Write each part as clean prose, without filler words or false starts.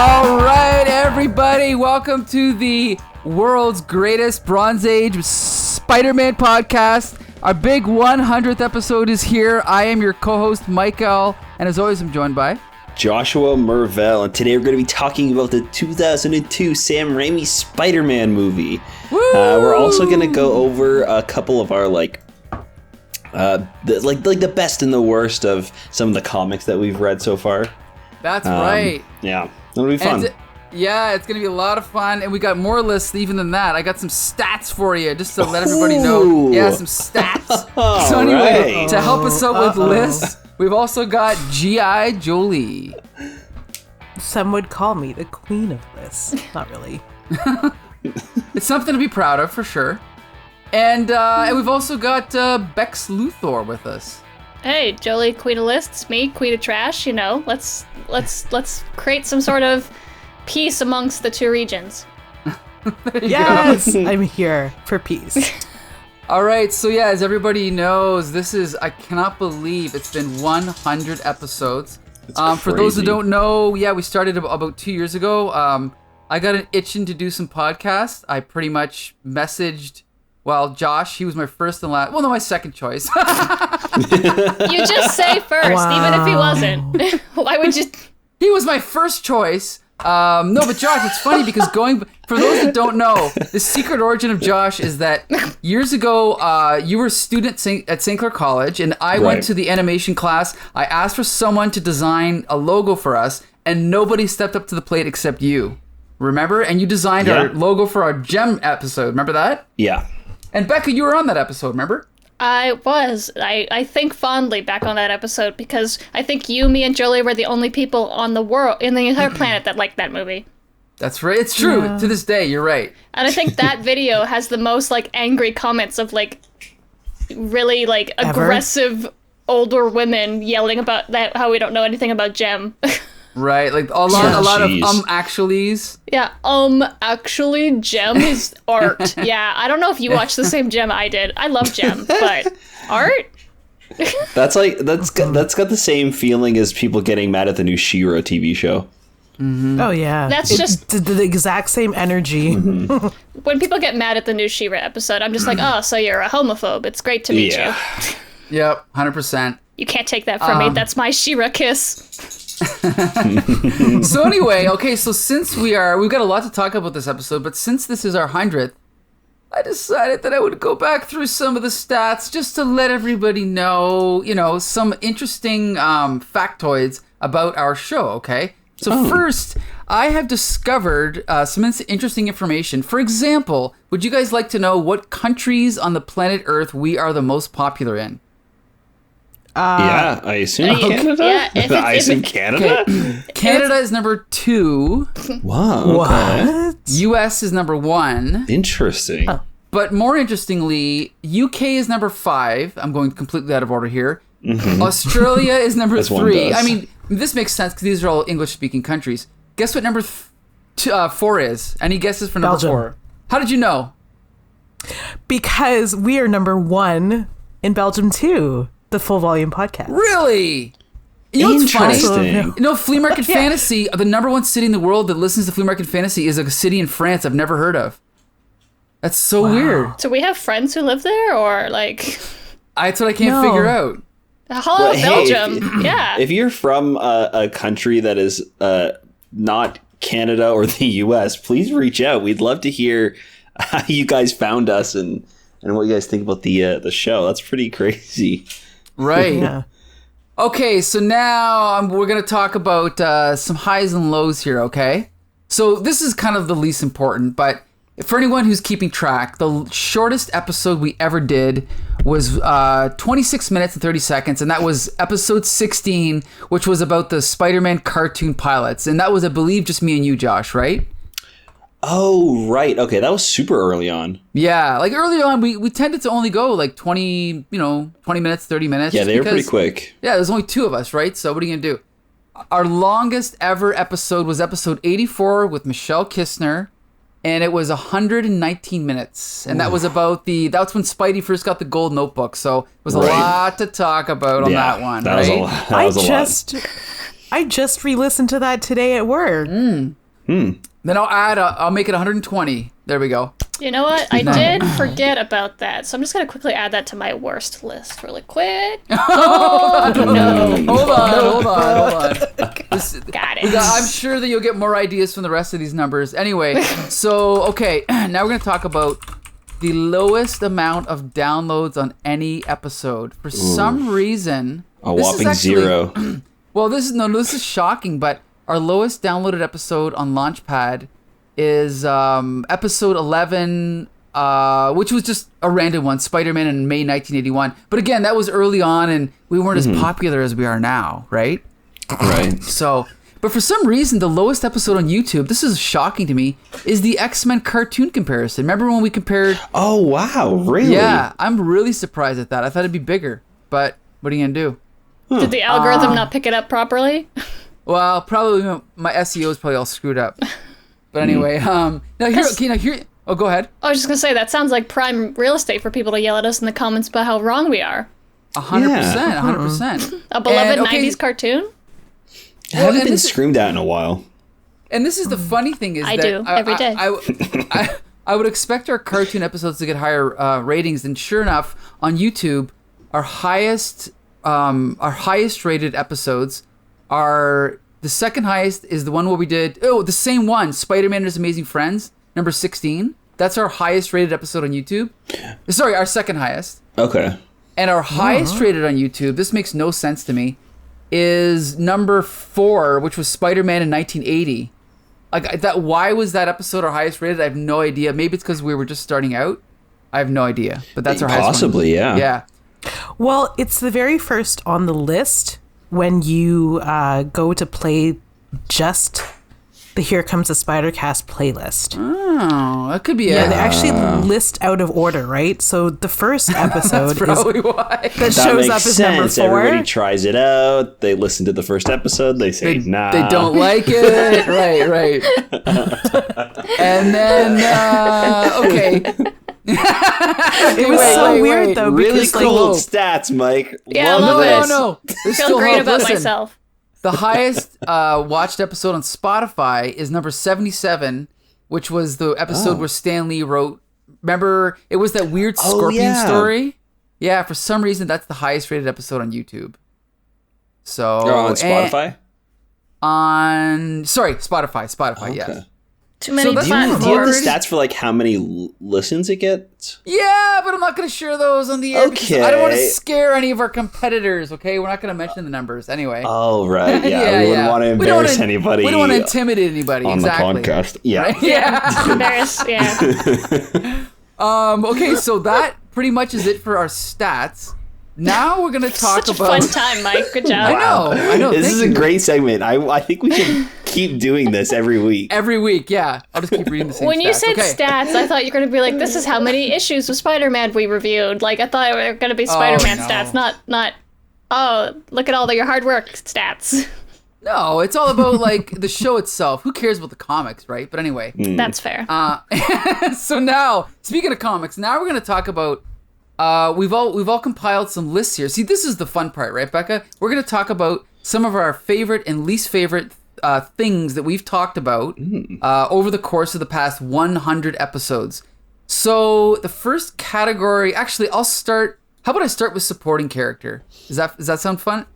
All right, everybody, welcome to the world's greatest Bronze Age Spider-Man podcast. Our big 100th episode is here. I am your co-host, Michael, and as always, I'm joined by Joshua Mervell, and today we're going to be talking about the 2002 Sam Raimi Spider-Man movie. We're also going to go over a couple of our the best and the worst of some of the comics that we've read so far. That's right. Yeah, it'll be fun. It's going to be a lot of fun, and we got more lists even than that. I got some stats for you, just to let everybody know. Yeah, some stats. So anyway, to help us out with lists, we've also got G.I. Jolie. Some would call me the queen of lists. Not really. It's something to be proud of, for sure. And we've also got Bex Luthor with us. Hey, Jolie, queen of lists, me, queen of trash, you know. Let's create some sort of peace amongst the two regions. Yes, I'm here for peace. All right, so yeah, as everybody knows, I cannot believe it's been 100 episodes. For those who don't know, yeah, we started about 2 years ago. I got an itching to do some podcasts. I pretty much messaged, Josh, he was my first and last, my second choice. You just say first, even if he wasn't. Why would you? He was my first choice. No, but Josh, it's funny because for those that don't know, the secret origin of Josh is that years ago, you were a student at St. Clair College, and I went to the animation class. I asked for someone to design a logo for us, and nobody stepped up to the plate except you. Remember? And you designed our logo for our Gem episode. Remember that? Yeah. And Becca, you were on that episode, remember? I was. I think fondly back on that episode because I think you, me, and Jolie were the only people in the entire planet that liked that movie. That's right. It's true. Yeah. To this day, you're right. And I think that video has the most angry comments of really aggressive older women yelling about that how we don't know anything about Gem. Right, a lot of actuallys. Yeah, actually, Gem is art. Yeah, I don't know if you watched the same Gem I did. I love Gem, but art? That's got the same feeling as people getting mad at the new She-Ra TV show. Mm-hmm. Oh yeah, that's just the exact same energy. Mm-hmm. When people get mad at the new She-Ra episode, I'm just like, oh, so you're a homophobe. It's great to meet you. Yep, 100%. You can't take that from me. That's my She-Ra kiss. So anyway, so since we've got a lot to talk about this episode, but since this is our 100th, I decided that I would go back through some of the stats just to let everybody know, some interesting factoids about our show, okay? So first, I have discovered some interesting information. For example, would you guys like to know what countries on the planet Earth we are the most popular in? Yeah, I assume Canada. Yeah, I assume Canada. Okay. Canada is number 2. Wow. What? U.S. is number 1. Interesting. But more interestingly, UK is number 5. I'm going completely out of order here. Mm-hmm. Australia is number 3. I mean, this makes sense because these are all English-speaking countries. Guess what number 4 is? Any guesses for number Belgium. 4? How did you know? Because we are number 1 in Belgium too. The Full Volume Podcast. Really? You know what's funny? Flea Market Yeah. Fantasy, the number 1 city in the world that listens to Flea Market Fantasy is a city in France I've never heard of. That's so weird. So we have friends who live there, or That's what I can't figure out. Hello, Belgium. Yeah. If you're from a country that is not Canada or the U.S., please reach out. We'd love to hear how you guys found us and what you guys think about the show. That's pretty crazy. Right. Yeah. Okay, so now we're going to talk about some highs and lows here, okay? So this is kind of the least important, but for anyone who's keeping track, the shortest episode we ever did was 26 minutes and 30 seconds, and that was episode 16, which was about the Spider-Man cartoon pilots. And that was, I believe, just me and you, Josh, right? Oh, right. Okay, that was super early on. Yeah, early on, we tended to only go 20 minutes, 30 minutes. Yeah, they were pretty quick. Yeah, there's only 2 of us, right? So what are you going to do? Our longest ever episode was episode 84 with Michelle Kistner, and it was 119 minutes. And that was about that's when Spidey first got the gold notebook. So it was a lot to talk about on that one, That was a lot. I just re-listened to that today at work. Then I'll make it 120. There we go. You know what? I did forget about that, so I'm just gonna quickly add that to my worst list really quick. Oh no! Hold on. Got it. I'm sure that you'll get more ideas from the rest of these numbers. Anyway, so okay, now we're gonna talk about the lowest amount of downloads on any episode. For some reason, A whopping 0. Well, this is shocking, but our lowest downloaded episode on Launchpad is episode 11, which was just a random one, Spider-Man in May 1981. But again, that was early on, and we weren't as popular as we are now, right? Right. So, but for some reason, the lowest episode on YouTube, this is shocking to me, is the X-Men cartoon comparison. Remember when we compared? Oh, wow. Really? Yeah, I'm really surprised at that. I thought it'd be bigger, but what are you gonna do? Did the algorithm not pick it up properly? Well, probably my SEO is probably all screwed up. But anyway, now here. Oh, go ahead. I was just gonna say that sounds like prime real estate for people to yell at us in the comments about how wrong we are. 100%. A beloved 90s cartoon? I haven't been screamed at in a while. And this is the funny thing is I that do every day. I would expect our cartoon episodes to get higher ratings, and sure enough, on YouTube, our highest rated episodes are. The second highest is the one where we did, the same one, Spider-Man and His Amazing Friends, number 16. That's our highest rated episode on YouTube. Sorry, our second highest. Okay. And our highest rated on YouTube, this makes no sense to me, is number 4, which was Spider-Man in 1980. Like that, why was that episode our highest rated? I have no idea. Maybe it's because we were just starting out. I have no idea. But that's our highest one. Possibly, yeah. Yeah. Well, it's the very first on the list when you go to play just the Here Comes the Spider-Cast playlist. Oh, that could be Yeah, it. they actually list out of order, right? So the first episode Probably why. that shows up as number 4. Everybody tries it out. They listen to the first episode. They say, nah. They don't like it. Right. And then, okay. It was so weird though, Really because cool like, stats, Mike. Yeah, Love I love this. No. I feel great about myself. The highest watched episode on Spotify is number 77, which was the episode where Stan Lee wrote. Remember, it was that weird scorpion story? Yeah, for some reason, that's the highest rated episode on YouTube. So on Spotify? Spotify, yes. Too many Do you have the platforms. stats for like how many listens it gets? Yeah, but I'm not going to share those on the air because I don't want to scare any of our competitors, okay? We're not going to mention the numbers anyway. Oh, right. Yeah, we wouldn't want to embarrass anybody. We don't want to intimidate anybody, on exactly. the podcast. Yeah. Right? Yeah. Embarrass, yeah. Okay, so that pretty much is it for our stats. Now we're going to talk Such a about... fun time, Mike. Good job. I know. This Thank is you. a great segment. I think we should keep doing this every week. Every week, yeah. I'll just keep reading the same When you stats. said Okay. stats, I thought you were going to be like, this is how many issues of Spider-Man we reviewed. Like, I thought it were going to be Spider-Man no. stats, not, oh, look at all your hard work stats. No, it's all about, like, the show itself. Who cares about the comics, right? But anyway. That's fair. So now, speaking of comics, now we're going to talk about... we've all compiled some lists here. See, this is the fun part, right, Becca? We're going to talk about some of our favorite and least favorite things that we've talked about over the course of the past 100 episodes. So the first category, actually, I'll start. How about I start with supporting character? Does that sound fun?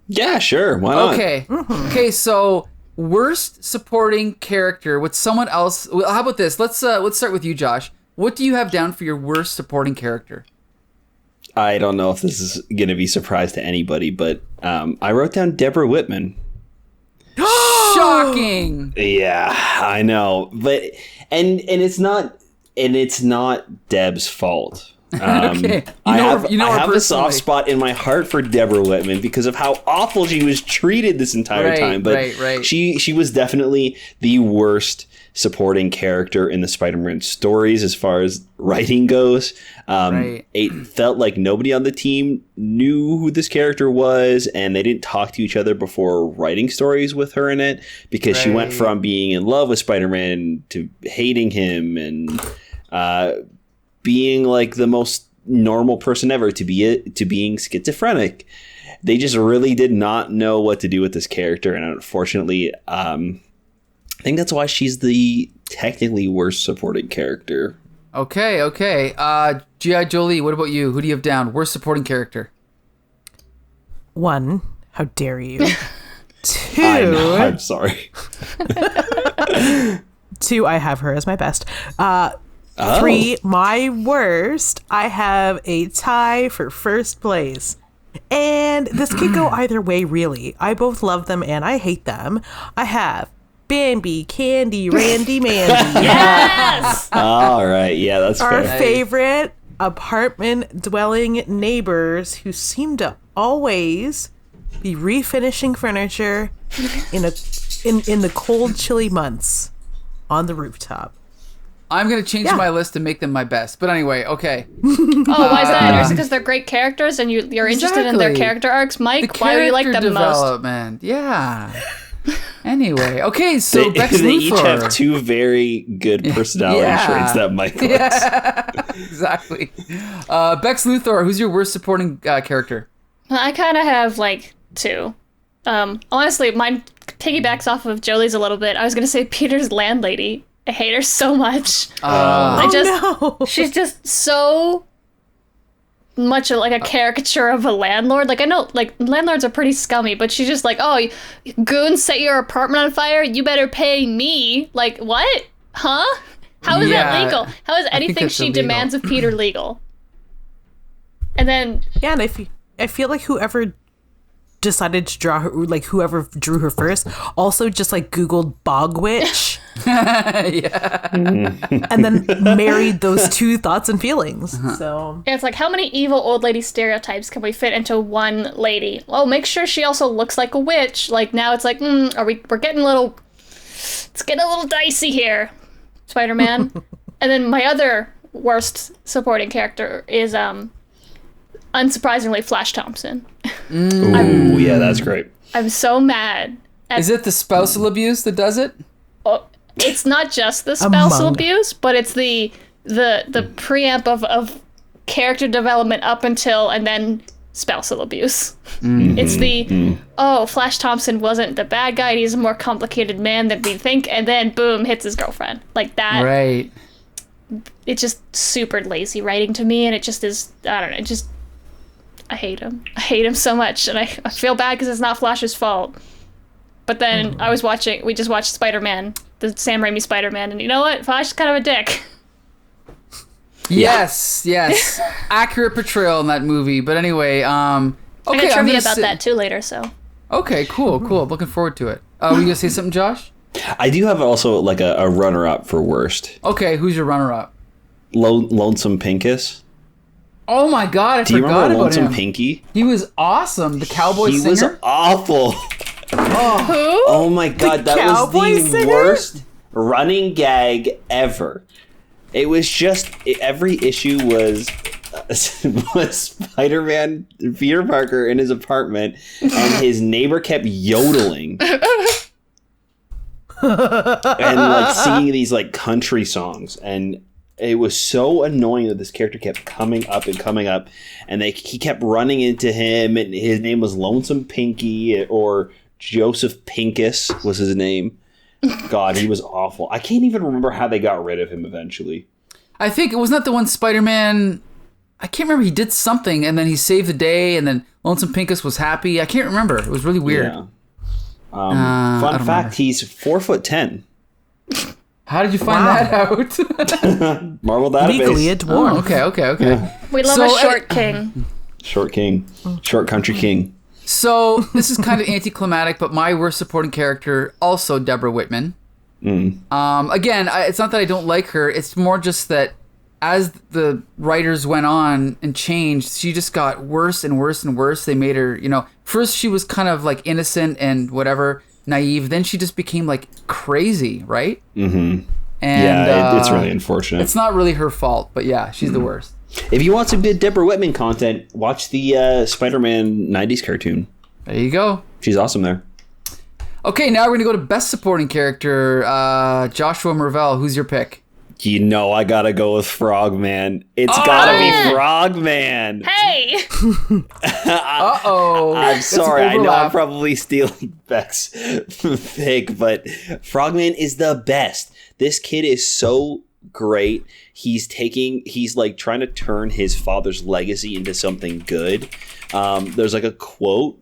Yeah, sure. Why not? Okay. Okay. So worst supporting character with someone else. Well, how about this? Let's start with you, Josh. What do you have down for your worst supporting character? I don't know if this is going to be a surprise to anybody, but I wrote down Deborah Whitman. Shocking. Yeah, I know, but and it's not Deb's fault. Okay. I her have a soft personally. spot in my heart for Deborah Whitman because of how awful she was treated this entire time. But right. she was definitely the worst supporting character in the Spider-Man stories as far as writing goes. It felt like nobody on the team knew who this character was, and they didn't talk to each other before writing stories with her in it because she went from being in love with Spider-Man to hating him and being like the most normal person ever to being schizophrenic. they just really did not know what to do with this character, and unfortunately, I think that's why she's the technically worst supporting character. Okay. G.I. Jolie, what about you? Who do you have down? Worst supporting character? 1, how dare you? 2, I'm sorry. 2, I have her as my best. 3, my worst. I have a tie for first place. And this could go either way, really. I both love them and I hate them. I have Bambi, Candy, Randy, Mandy. Yes! All right. Yeah, that's Our fair. favorite apartment dwelling neighbors who seem to always be refinishing furniture in the cold, chilly months on the rooftop. I'm going to change my list to make them my best. But anyway, okay. Oh, why is that? Is it because they're great characters and you're interested in their character arcs? Mike, why do you like them the most? Development, yeah. Anyway, okay, so Bex they Luthor. each have 2 very good personality traits that Mike likes. Yeah, exactly. Bex Luthor, who's your worst supporting character? I kind of have like 2. Honestly, mine piggybacks off of Jolie's a little bit. I was gonna say Peter's landlady. I hate her so much. She's just so much like a caricature of a landlord. Like, I know, like, landlords are pretty scummy, but she's just like, oh, goons set your apartment on fire, you better pay me. Like, what? Huh? How is that legal? How is anything she demands of Peter legal? And then... Yeah, and I feel like whoever decided to draw her, like whoever drew her first, also just like Googled bog witch. Yeah. And then married those 2 thoughts and feelings. So it's like, how many evil old lady stereotypes can we fit into one lady? Oh, make sure she also looks like a witch. Like, now it's like, we're getting a little, it's getting a little dicey here, Spider-Man. And then my other worst supporting character is unsurprisingly Flash Thompson. Ooh, yeah, that's great. I'm so mad. Is it the spousal abuse that does it? Oh, it's not just the spousal abuse, but it's the preamp of character development up until and then spousal abuse. Mm-hmm. It's Flash Thompson wasn't the bad guy, he's a more complicated man than we think, and then boom, hits his girlfriend. Like that. Right. It's just super lazy writing to me, and it just is, I don't know, I hate him. I hate him so much, and I feel bad because it's not Flash's fault. But then we just watched Spider-Man, the Sam Raimi Spider-Man, and you know what? Flash is kind of a dick. Yes. Accurate portrayal in that movie. But anyway, okay. I got trivia about that too later, so. Okay, cool. I'm looking forward to it. Were you going to say something, Josh? I do have also like a runner-up for worst. Okay, who's your runner-up? Lonesome Pincus. Oh my god, I Do you forgot remember about Lonesome him. Pinky? He was awesome. The cowboy singer. He was awful. Who? Oh my god, that was the worst running gag ever. It was just every issue was Spider-Man Peter Parker in his apartment, and his neighbor kept yodeling and like singing these like country songs, and it was so annoying that this character kept coming up, and he kept running into him, and his name was Lonesome Pinky, or Joseph Pincus was his name. God, he was awful. I can't even remember how they got rid of him eventually. I think it was not the one Spider-Man. I can't remember. He did something, and then he saved the day, and then Lonesome Pincus was happy. I can't remember. It was really weird. Yeah. Fun fact: remember. He's 4'10". How did you find that out? Marvel database. legally a dwarf. Oh, okay. Yeah. We love a short king. Short king. Short country king. So this is kind of anticlimactic, but my worst supporting character, also Deborah Whitman. Again, it's not that I don't like her. It's more just that as the writers went on and changed, she just got worse and worse and worse. They made her, first she was kind of like innocent and whatever, naive. Then she just became like crazy, right? Mm-hmm. And it's really unfortunate. It's not really her fault, but yeah, she's the worst. If you want some good Deborah Whitman content, watch the Spider-Man 90s cartoon. There you go. She's awesome there. Okay, now we're going to go to best supporting character. Joshua Mervell, who's your pick? You know I gotta go with Frogman. It's gotta be Frogman. Hey! Uh-oh. I'm sorry. I know I'm overlap. probably stealing Beck's pick, but Frogman is the best. This kid is so great. He's like trying to turn his father's legacy into something good. There's like a quote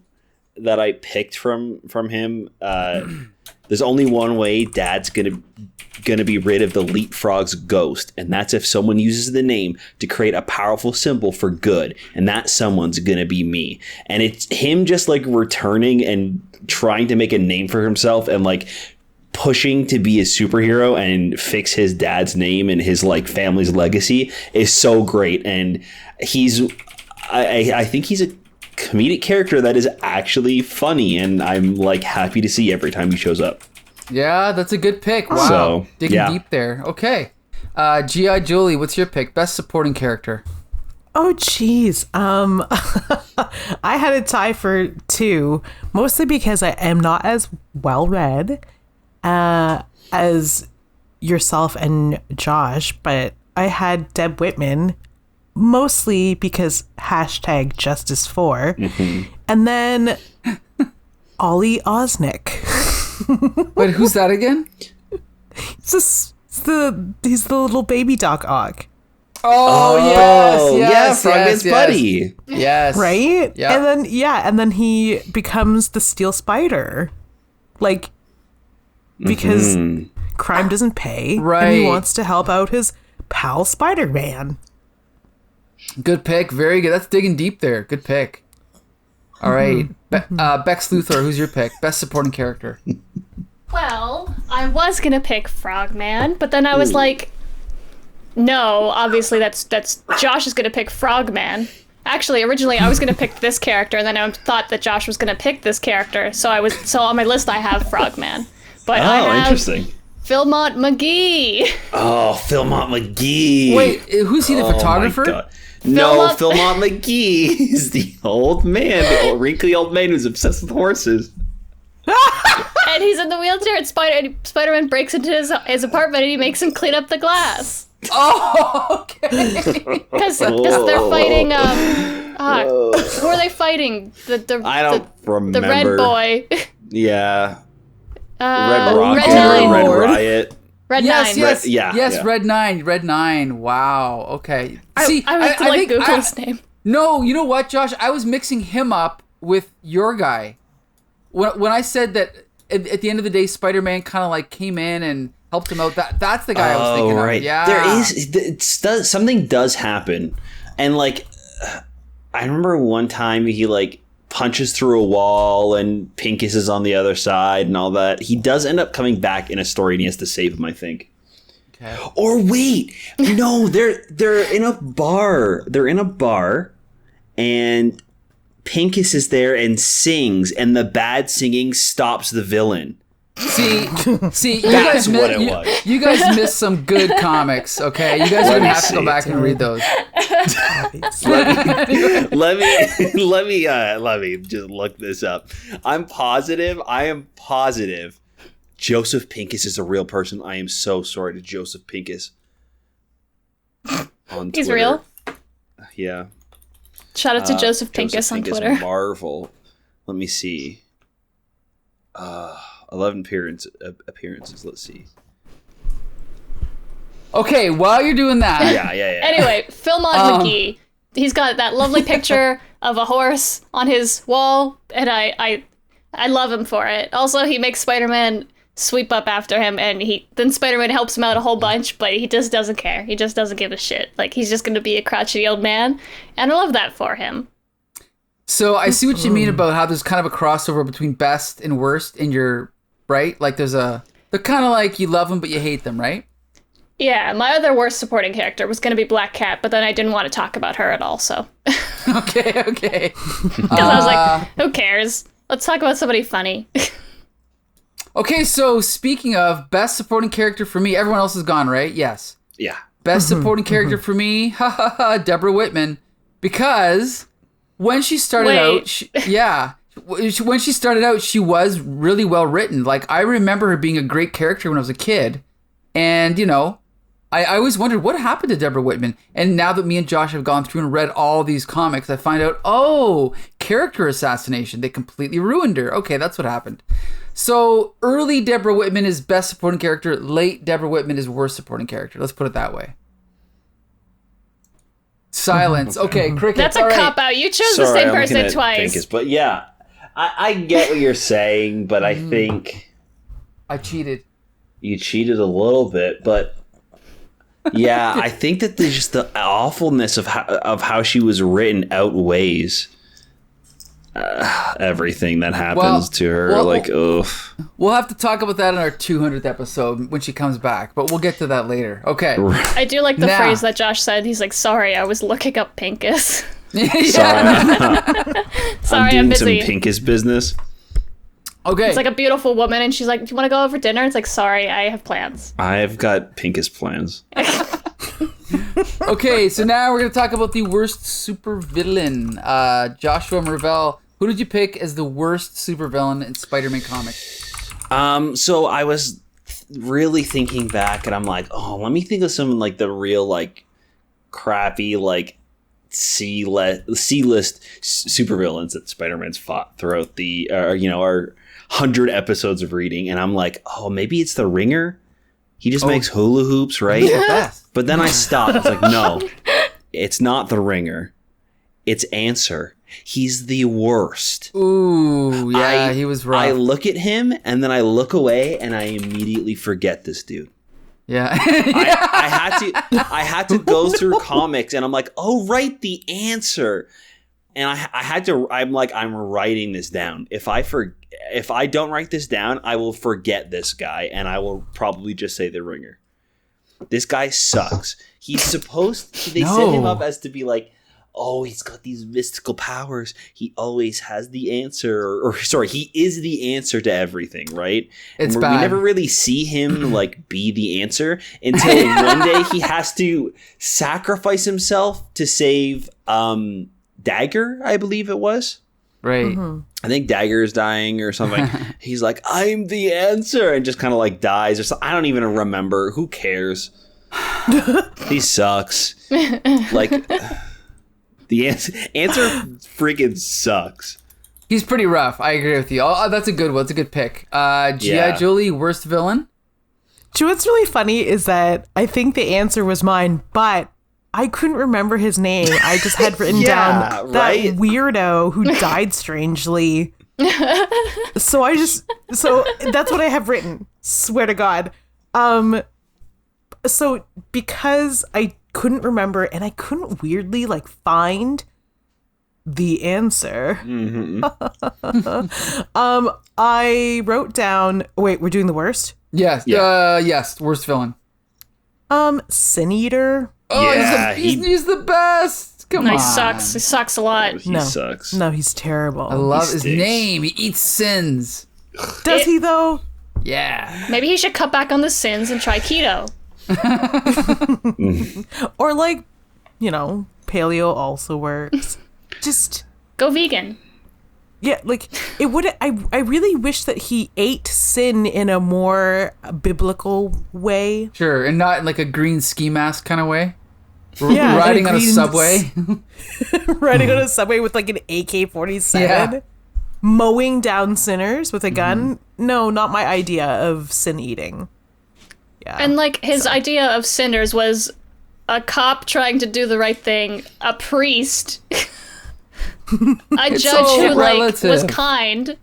that I picked from him. There's only one way Dad's gonna be rid of the Leapfrog's ghost, and that's if someone uses the name to create a powerful symbol for good, and that someone's gonna be me. And it's him just like returning and trying to make a name for himself and like pushing to be a superhero and fix his dad's name and his like family's legacy is so great. And I think he's a comedic character that is actually funny, and I'm like happy to see every time he shows up. Yeah, that's a good pick. Wow. So, Digging deep there. Okay. G.I. Julie, what's your pick? Best supporting character. Oh, geez. I had a tie for 2, mostly because I am not as well read as yourself and Josh, but I had Deb Whitman, mostly because #Justice4, and then Ollie Osnick. Wait, who's that again? He's the little baby Doc Ock. Oh, yes, Frogman's buddy. Yes. Right? Yeah. And then he becomes the Steel Spider. Like, because crime doesn't pay. Right. And he wants to help out his pal Spider-Man. Good pick. Very good. That's digging deep there. Good pick. All right. Bex Luthor, who's your pick? Best supporting character. Well, I was gonna pick Frogman, but then I was like, no, obviously that's Josh is gonna pick Frogman. Actually, originally I was gonna pick this character, and then I thought that Josh was gonna pick this character, so on my list I have Frogman. But I have Interesting. Philmont Mcgee. Oh, Philmont Mcgee. Wait, who's he, the photographer? My God. No, Philmont- Philmont Mcgee is the old man, the old wrinkly old man who's obsessed with horses. And he's in the wheelchair, and Spider-Man breaks into his apartment, and he makes him clean up the glass. Oh, okay. Because they're fighting. Who are they fighting? I don't remember. The red boy. Yeah. Red Rocket Red Nine. or Red Riot. Red Yes, Nine. yes, yeah. Red Nine. Wow. Okay. I have to Google his name. No, you know what, Josh? I was mixing him up with your guy. When I said that at the end of the day, Spider-Man kind of like came in and helped him out. That's the guy I was thinking of. Yeah. There is something does happen, and like I remember one time he like punches through a wall and Pincus is on the other side and all that. He does end up coming back in a story and he has to save him, I think. Okay. Or wait, no, they're in a bar. They're in a bar, and Pincus is there and sings, and the bad singing stops the villain. See, That's what it was. You guys missed some good comics. Okay, you guys are gonna have to go back and read those. let me just look this up. I am positive Joseph Pincus is a real person. I am so sorry to Joseph Pincus. On He's Twitter. real? Yeah. Shout out to Joseph Pincus on Twitter. Marvel. Let me see. 11 appearances. Let's see. Okay, while you're doing that. Yeah. Anyway, Philmont Mcgee. He's got that lovely picture of a horse on his wall, and I love him for it. Also, he makes Spider-Man sweep up after him, and then Spider-Man helps him out a whole bunch, but he just doesn't care. He just doesn't give a shit. Like, he's just going to be a crotchety old man, and I love that for him. So I see what you mean about how there's kind of a crossover between best and worst in your, right? Like they're kind of like you love them, but you hate them, right? Yeah, my other worst supporting character was going to be Black Cat, but then I didn't want to talk about her at all, so. Okay. Because I was like, who cares? Let's talk about somebody funny. Okay, so speaking of best supporting character for me, everyone else is gone, right? Yes. Yeah. Best supporting character for me, Deborah Whitman, because when she started when she started out, she was really well written. Like, I remember her being a great character when I was a kid, and I always wondered what happened to Deborah Whitman. And now that me and Josh have gone through and read all these comics, I find out, character assassination. They completely ruined her. Okay, that's what happened. So early Deborah Whitman is best supporting character. Late Deborah Whitman is worst supporting character. Let's put it that way. Silence. Okay, cricket. That's a cop-out. You chose the same person twice. Pincus, but yeah, I get what you're saying, but I think... I cheated. You cheated a little bit, but... Yeah, I think that just the awfulness of how she was written outweighs everything that happens to her. We'll have to talk about that in our 200th episode when she comes back, but we'll get to that later. Okay. I do like the phrase that Josh said. He's like, sorry, I was looking up Pincus. Sorry, I'm busy. Some Pincus business. Okay. It's like a beautiful woman, and she's like, do you want to go over dinner? It's like, sorry, I have plans. I've got Pincus plans. Okay, so now we're going to talk about the worst supervillain. Joshua Mervell, who did you pick as the worst supervillain in Spider-Man comics? So I was really thinking back, and I'm like, let me think of some, like, the real, like, crappy, like, C-list supervillains that Spider-Man's fought throughout the, our 100 episodes of reading, and I'm like, maybe it's the Ringer. He just makes hula hoops, right? Yeah. But then I stopped. I was like, no, it's not the Ringer. It's Answer. He's the worst. Ooh, yeah, he was rough. I look at him, and then I look away, and I immediately forget this dude. Yeah. I had to go through comics, and I'm like, oh, right, the Answer. And I'm writing this down. If I don't write this down, I will forget this guy, and I will probably just say the Ringer. This guy sucks. They set him up as to be like, he's got these mystical powers. He always has the answer, he is the answer to everything, right? It's bad. We never really see him like be the answer until one day he has to sacrifice himself to save Dagger, I believe it was. Right. Mm-hmm. I think Dagger is dying or something. He's like, I'm the answer, and just kind of like dies or something. I don't even remember. Who cares? He sucks. Like, the answer freaking sucks. He's pretty rough. I agree with you. That's a good one. It's a good pick. G.I. Jolie, worst villain? What's really funny is that I think the answer was mine, but I couldn't remember his name. I just had written down that weirdo who died strangely. So that's what I have written. Swear to God. So because I couldn't remember and I couldn't weirdly like find the answer. Mm-hmm. I wrote down. Wait, we're doing the worst? Yes. Yeah. Yes. Worst villain. Sin Eater. Oh, yeah, he's the best. Come on. He sucks. He sucks a lot. He sucks. No, he's terrible. I love his name. He eats sins. Does he though? Yeah. Maybe he should cut back on the sins and try keto. Or like, paleo also works. Just go vegan. Yeah, like it would. I really wish that he ate sin in a more biblical way. Sure, and not in like a green ski mask kind of way. Yeah, riding on a subway. Riding on a subway with like an AK-47. Yeah. Mowing down sinners with a gun. No, not my idea of sin eating. Yeah. And like his idea of sinners was a cop trying to do the right thing, a priest. A judge who was kind.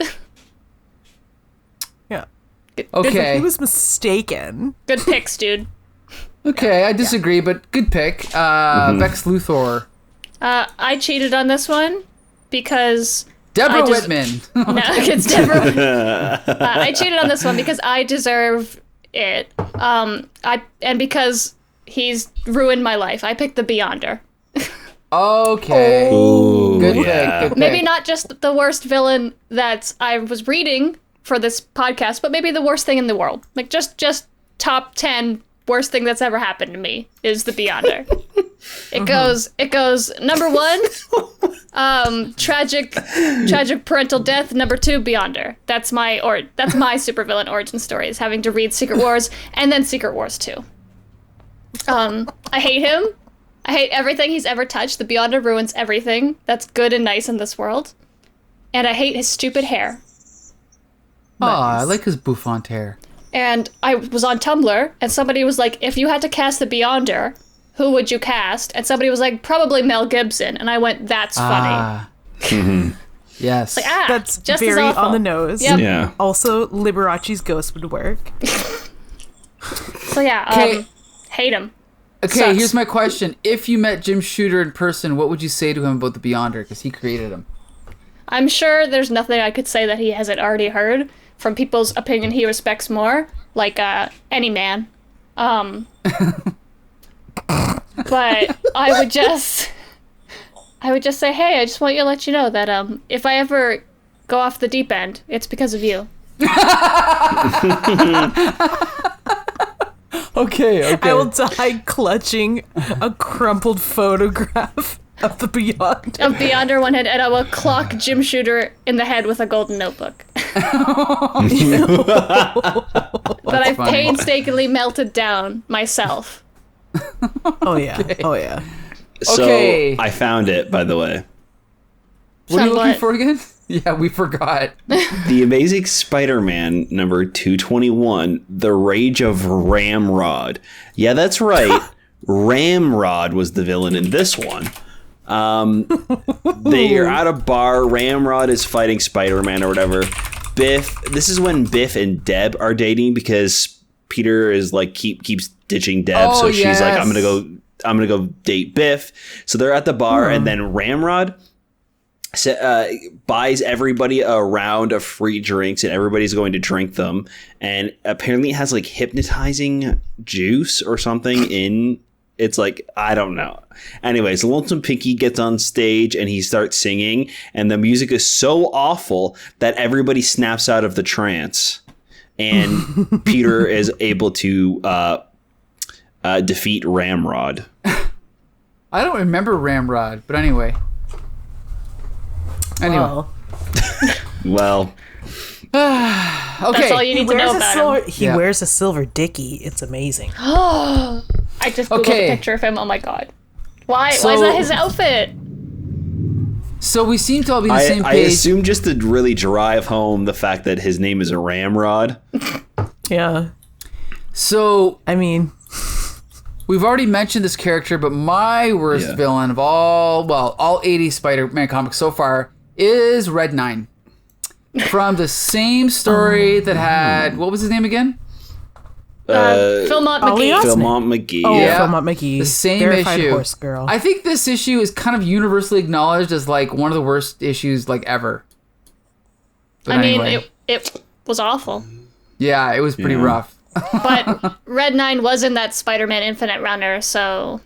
Yeah. Okay. He was mistaken. Good picks, dude. Okay, I disagree, but good pick. Vex Luthor. I cheated on this one because Deborah Whitman. No, it's Deborah. I cheated on this one because I deserve it. And because he's ruined my life. I picked the Beyonder. Okay. Ooh, good pick. Maybe not just the worst villain that I was reading for this podcast, but maybe the worst thing in the world. Like just top 10 worst thing that's ever happened to me is the Beyonder. It goes number 1, tragic parental death. Number 2, Beyonder. That's my supervillain origin story, is having to read Secret Wars and then Secret Wars 2. I hate him. I hate everything he's ever touched. The Beyonder ruins everything that's good and nice in this world. And I hate his stupid hair. Aw, I like his bouffant hair. And I was on Tumblr, and somebody was like, if you had to cast the Beyonder, who would you cast? And somebody was like, probably Mel Gibson. And I went, that's funny. Yes. Like, That's just very as awful. on the nose. Yep. Yeah. Also, Liberace's ghost would work. So yeah, Okay. hate him. Okay, Sucks. here's my question. If you met Jim Shooter in person, what would you say to him about the Beyonder? Because he created him. I'm sure there's nothing I could say that he hasn't already heard from people's opinion he respects more, like any man. But I would just say, hey, I just want to let you know that if I ever go off the deep end, it's because of you. Okay. I will die clutching a crumpled photograph of the Beyonder. Of Beyonder one head, and I will clock Jim Shooter in the head with a golden notebook. That I've painstakingly melted down myself. Oh yeah. Oh yeah. So Okay. I found it, by the way. What are you looking Somewhat. for again? Yeah, we forgot. The Amazing Spider-Man number 221, The Rage of Ramrod. Yeah, that's right. Ramrod was the villain in this one. They are at a bar. Ramrod is fighting Spider-Man or whatever. Biff, this is when Biff and Deb are dating because Peter is like keeps ditching Deb, Oh, so she's like, yes. I'm gonna go date Biff. So they're at the bar, and then Ramrod buys everybody a round of free drinks, and everybody's going to drink them. And apparently, it has like hypnotizing juice or something in. It's like, I don't know. Anyways, Lonesome Pinky gets on stage and he starts singing, and the music is so awful that everybody snaps out of the trance, and Peter is able to defeat Ramrod. I don't remember Ramrod, but anyway. Well, Well, Okay. That's all you need to know about him. He Yeah. wears a silver dickie. It's amazing. I just googled Okay. a picture of him. Oh my god. Why is So- that his outfit? So we seem to all be on the same I page. assume just to really drive home the fact that his name is a Ramrod. Yeah. So I mean, we've already mentioned this character, but my worst Yeah. villain of all 80 Spider-Man comics so far is Red 9. From the same story that had, what was his name again? Philmont Mcgee. Osment. Philmont Mcgee. oh, Yeah. Philmont Mcgee. The same Verified issue. Horse girl. I think this issue is kind of universally acknowledged as like one of the worst issues like ever. But I mean, anyway. it was awful. Yeah, it was pretty Yeah. rough. But Red 9 was in that Spider-Man Infinite Runner, so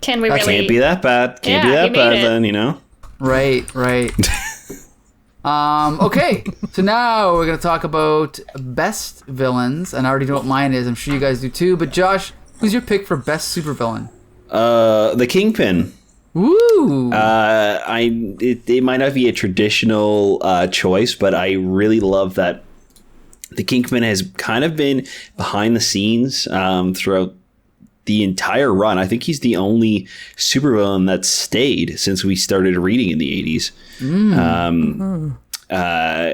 can we That really... Can't be that bad. Can't be Yeah, that he made bad it. then, you know? Right. Okay, so now we're gonna talk about best villains, and I already know what mine is. I'm sure you guys do too. But Josh, who's your pick for best supervillain? The Kingpin. Woo! It might not be a traditional choice, but I really love that the Kingpin has kind of been behind the scenes throughout the entire run. I think he's the only supervillain that's stayed since we started reading in the 80s.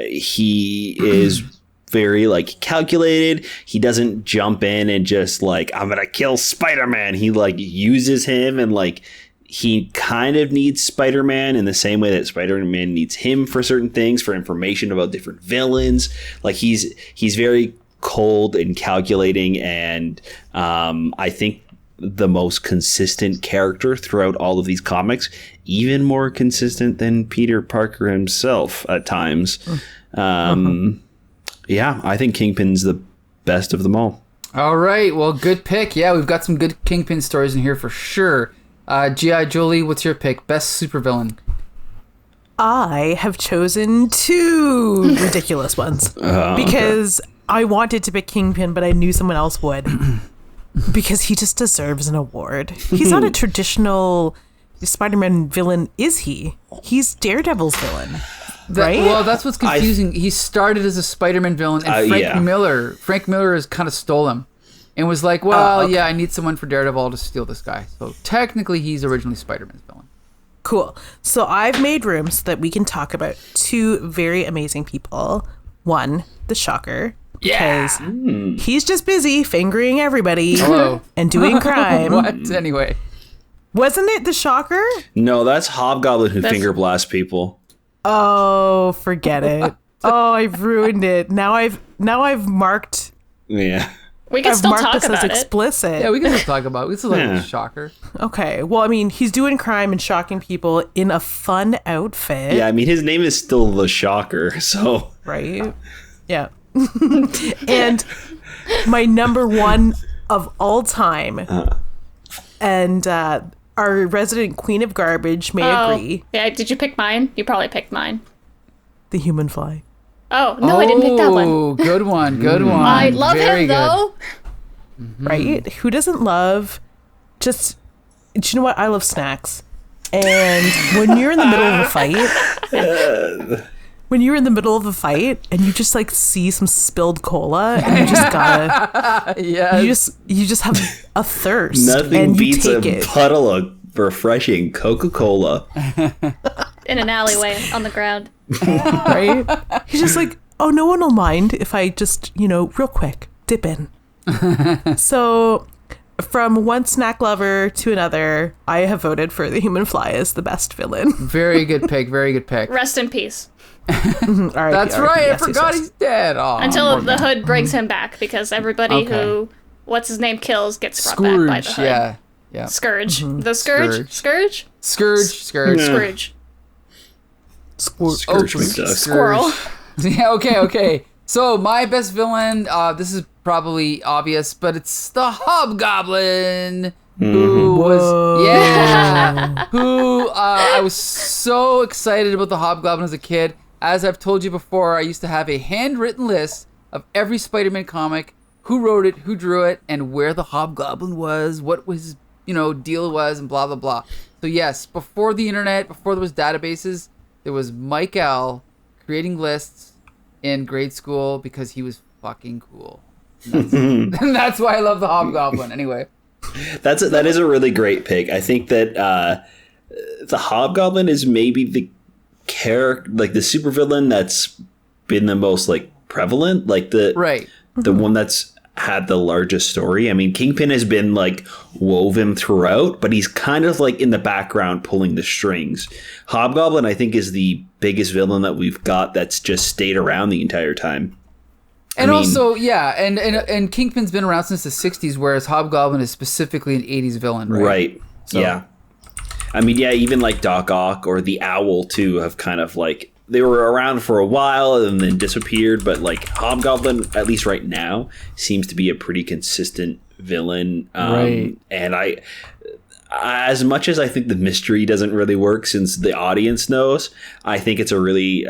He is very like calculated. He doesn't jump in and just like, I'm gonna kill Spider-Man. He like uses him, and like he kind of needs Spider-Man in the same way that Spider-Man needs him for certain things, for information about different villains. Like he's very cold and calculating, and I think the most consistent character throughout all of these comics, even more consistent than Peter Parker himself at times. Yeah, I think Kingpin's the best of them all. All right, well, good pick. Yeah, we've got some good Kingpin stories in here for sure. G.I. Julie, what's your pick? Best supervillain? I have chosen two ridiculous ones because I wanted to pick Kingpin, but I knew someone else would because he just deserves an award. He's not a traditional Spider-Man villain, is he? He's Daredevil's villain, right? Well, that's what's confusing. He started as a Spider-Man villain, and Frank Miller has kind of stole him. and was like, well, yeah, I need someone for Daredevil to steal this guy. So technically, he's originally Spider-Man's villain. Cool. So I've made room so that we can talk about two very amazing people. One, the Shocker. Because he's just busy fingering everybody and doing crime. What? Anyway. Wasn't it the Shocker? No, that's Hobgoblin who finger blasts people. Oh, forget it. Oh, I've ruined it. Now I've marked. Yeah. We can still talk about it. Explicit. Yeah, we can still talk about it. We still like the Shocker. Okay. Well, I mean, he's doing crime and shocking people in a fun outfit. Yeah, I mean, his name is still the Shocker, so. Right? Yeah. And my number one of all time, and our resident queen of garbage may agree. Yeah, did you pick mine? You probably picked mine. The Human Fly. Oh, no, I didn't pick that one. Oh, good one. Good one. I love him, though. Right? Who doesn't love just... Do you know what? I love snacks. And when you're in the middle of a fight... When you're in the middle of a fight and you just like see some spilled cola and you just gotta... You just have a thirst. Nothing and beats you a take it. puddle of refreshing Coca-Cola. In an alleyway on the ground. Right? He's just like, oh, no one will mind if I just, real quick, dip in. So from one snack lover to another, I have voted for the Human Fly as the best villain. Very good pick. Very good pick. Rest in peace. That's right. I forgot he's dead. Oh, until the Hood brings him back, because everybody who what's his name kills gets brought back by the Hood. Yeah. Scourge. The Scourge? Scourge? Scourge. Squirrel. Yeah, okay. So my best villain, this is probably obvious, but it's the Hobgoblin. Who I was so excited about the Hobgoblin as a kid. As I've told you before, I used to have a handwritten list of every Spider-Man comic, who wrote it, who drew it, and where the Hobgoblin was, what was deal was, and blah blah blah. So yes, before the internet, before there was databases, there was Mike L creating lists in grade school because he was fucking cool. And that's why I love the Hobgoblin. Anyway. That is a really great pick. I think that the Hobgoblin is maybe the character, like the supervillain that's been the most like prevalent, like the one that's had the largest story. I mean, Kingpin has been like woven throughout, but he's kind of like in the background pulling the strings. Hobgoblin, I think, is the biggest villain that we've got that's just stayed around the entire time. And and Kingpin's been around since the 60s, whereas Hobgoblin is specifically an 80s villain, right? Right, so. Yeah. I mean, yeah, even like Doc Ock or the Owl, too, have kind of like... They were around for a while and then disappeared, but like Hobgoblin, at least right now, seems to be a pretty consistent villain. Right. And as much as I think the mystery doesn't really work since the audience knows, I think it's a really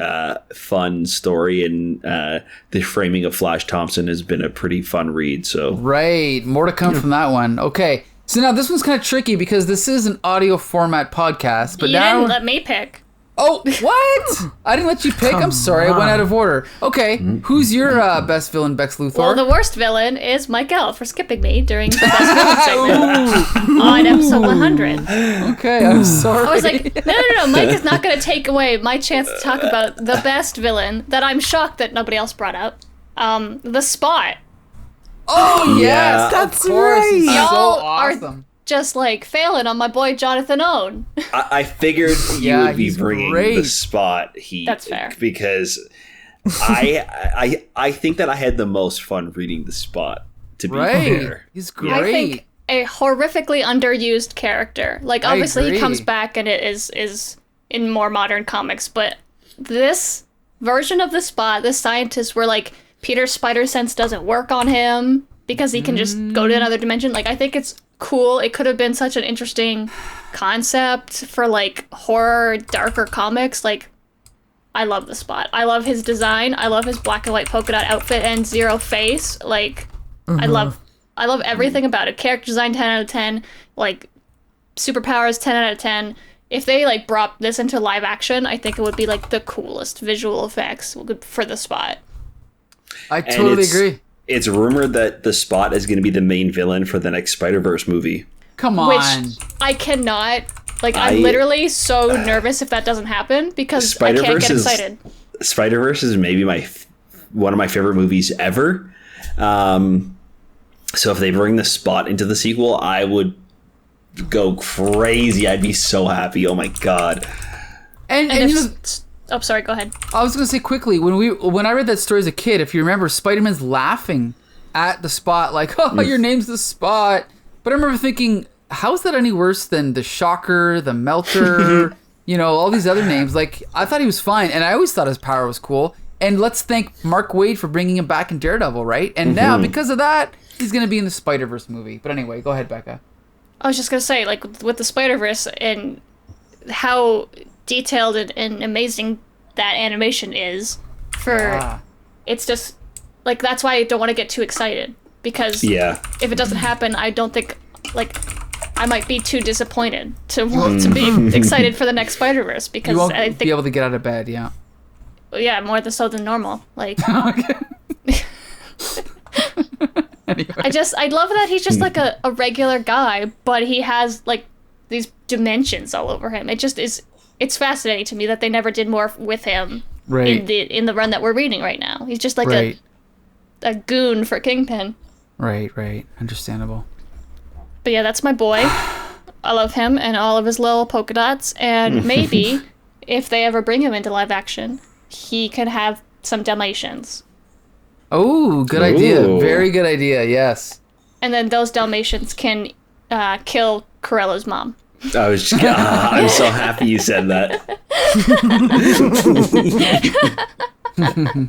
fun story, and the framing of Flash Thompson has been a pretty fun read. So right, more to come from that one. Okay, so now this one's kind of tricky because this is an audio format podcast, but you now didn't let me pick. Oh, what? I didn't let you pick. I'm sorry. I went out of order. Okay, who's your best villain, Bex Luthor? Well, the worst villain is Mike L for skipping me during the best villain segment on episode 100. Okay, I'm sorry. I was like, no. Mike is not going to take away my chance to talk about the best villain that I'm shocked that nobody else brought up. The Spot. Oh, yes. That's of course. right. He's so Y'all awesome. Just like failing on my boy Jonathan Owen. I figured you would be bringing the Spot heat. That's fair. Because I think that I had the most fun reading the Spot, to be fair. He's great. I think a horrifically underused character. Like, obviously he comes back and it is in more modern comics, but this version of the Spot, this scientist where like Peter's spider sense doesn't work on him because he can just go to another dimension. Like, I think it's cool. It could have been such an interesting concept for like horror, darker comics. Like, I love the Spot. I love his design. I love his black and white polka dot outfit and zero face. Like, I love everything about it. Character design 10 out of 10. Like, superpowers 10 out of 10. If they like brought this into live action, I think it would be like the coolest visual effects for the Spot. I totally agree. it's rumored that the Spot is going to be the main villain for the next Spider-Verse movie. Come on. Which I cannot. Like, I'm literally so nervous if that doesn't happen because I can't get excited. Spider-Verse is maybe one of my favorite movies ever. So if they bring the Spot into the sequel, I would go crazy. I'd be so happy. Oh my god. And oh, sorry, go ahead. I was going to say quickly, when I read that story as a kid, if you remember, Spider-Man's laughing at the Spot like, oh, your name's the Spot. But I remember thinking, how is that any worse than the Shocker, the Melter, all these other names? Like, I thought he was fine, and I always thought his power was cool. And let's thank Mark Waid for bringing him back in Daredevil, right? And now, because of that, he's going to be in the Spider-Verse movie. But anyway, go ahead, Becca. I was just going to say, like, with the Spider-Verse and how detailed and amazing that animation is it's just, like, that's why I don't want to get too excited. Because if it doesn't happen, I don't think, like, I might be too disappointed to want to be excited for the next Spider-Verse. Because you won't I think be able to get out of bed, yeah. Yeah, more so than normal. Like, Anyway. I love that he's just like a regular guy, but he has like these dimensions all over him. It just is. It's fascinating to me that they never did more with him in the run that we're reading right now. He's just like a goon for Kingpin. Right. Understandable. But yeah, that's my boy. I love him and all of his little polka dots. And maybe if they ever bring him into live action, he could have some Dalmatians. Oh, good idea. Very good idea, yes. And then those Dalmatians can kill Corella's mom. I'm so happy you said that.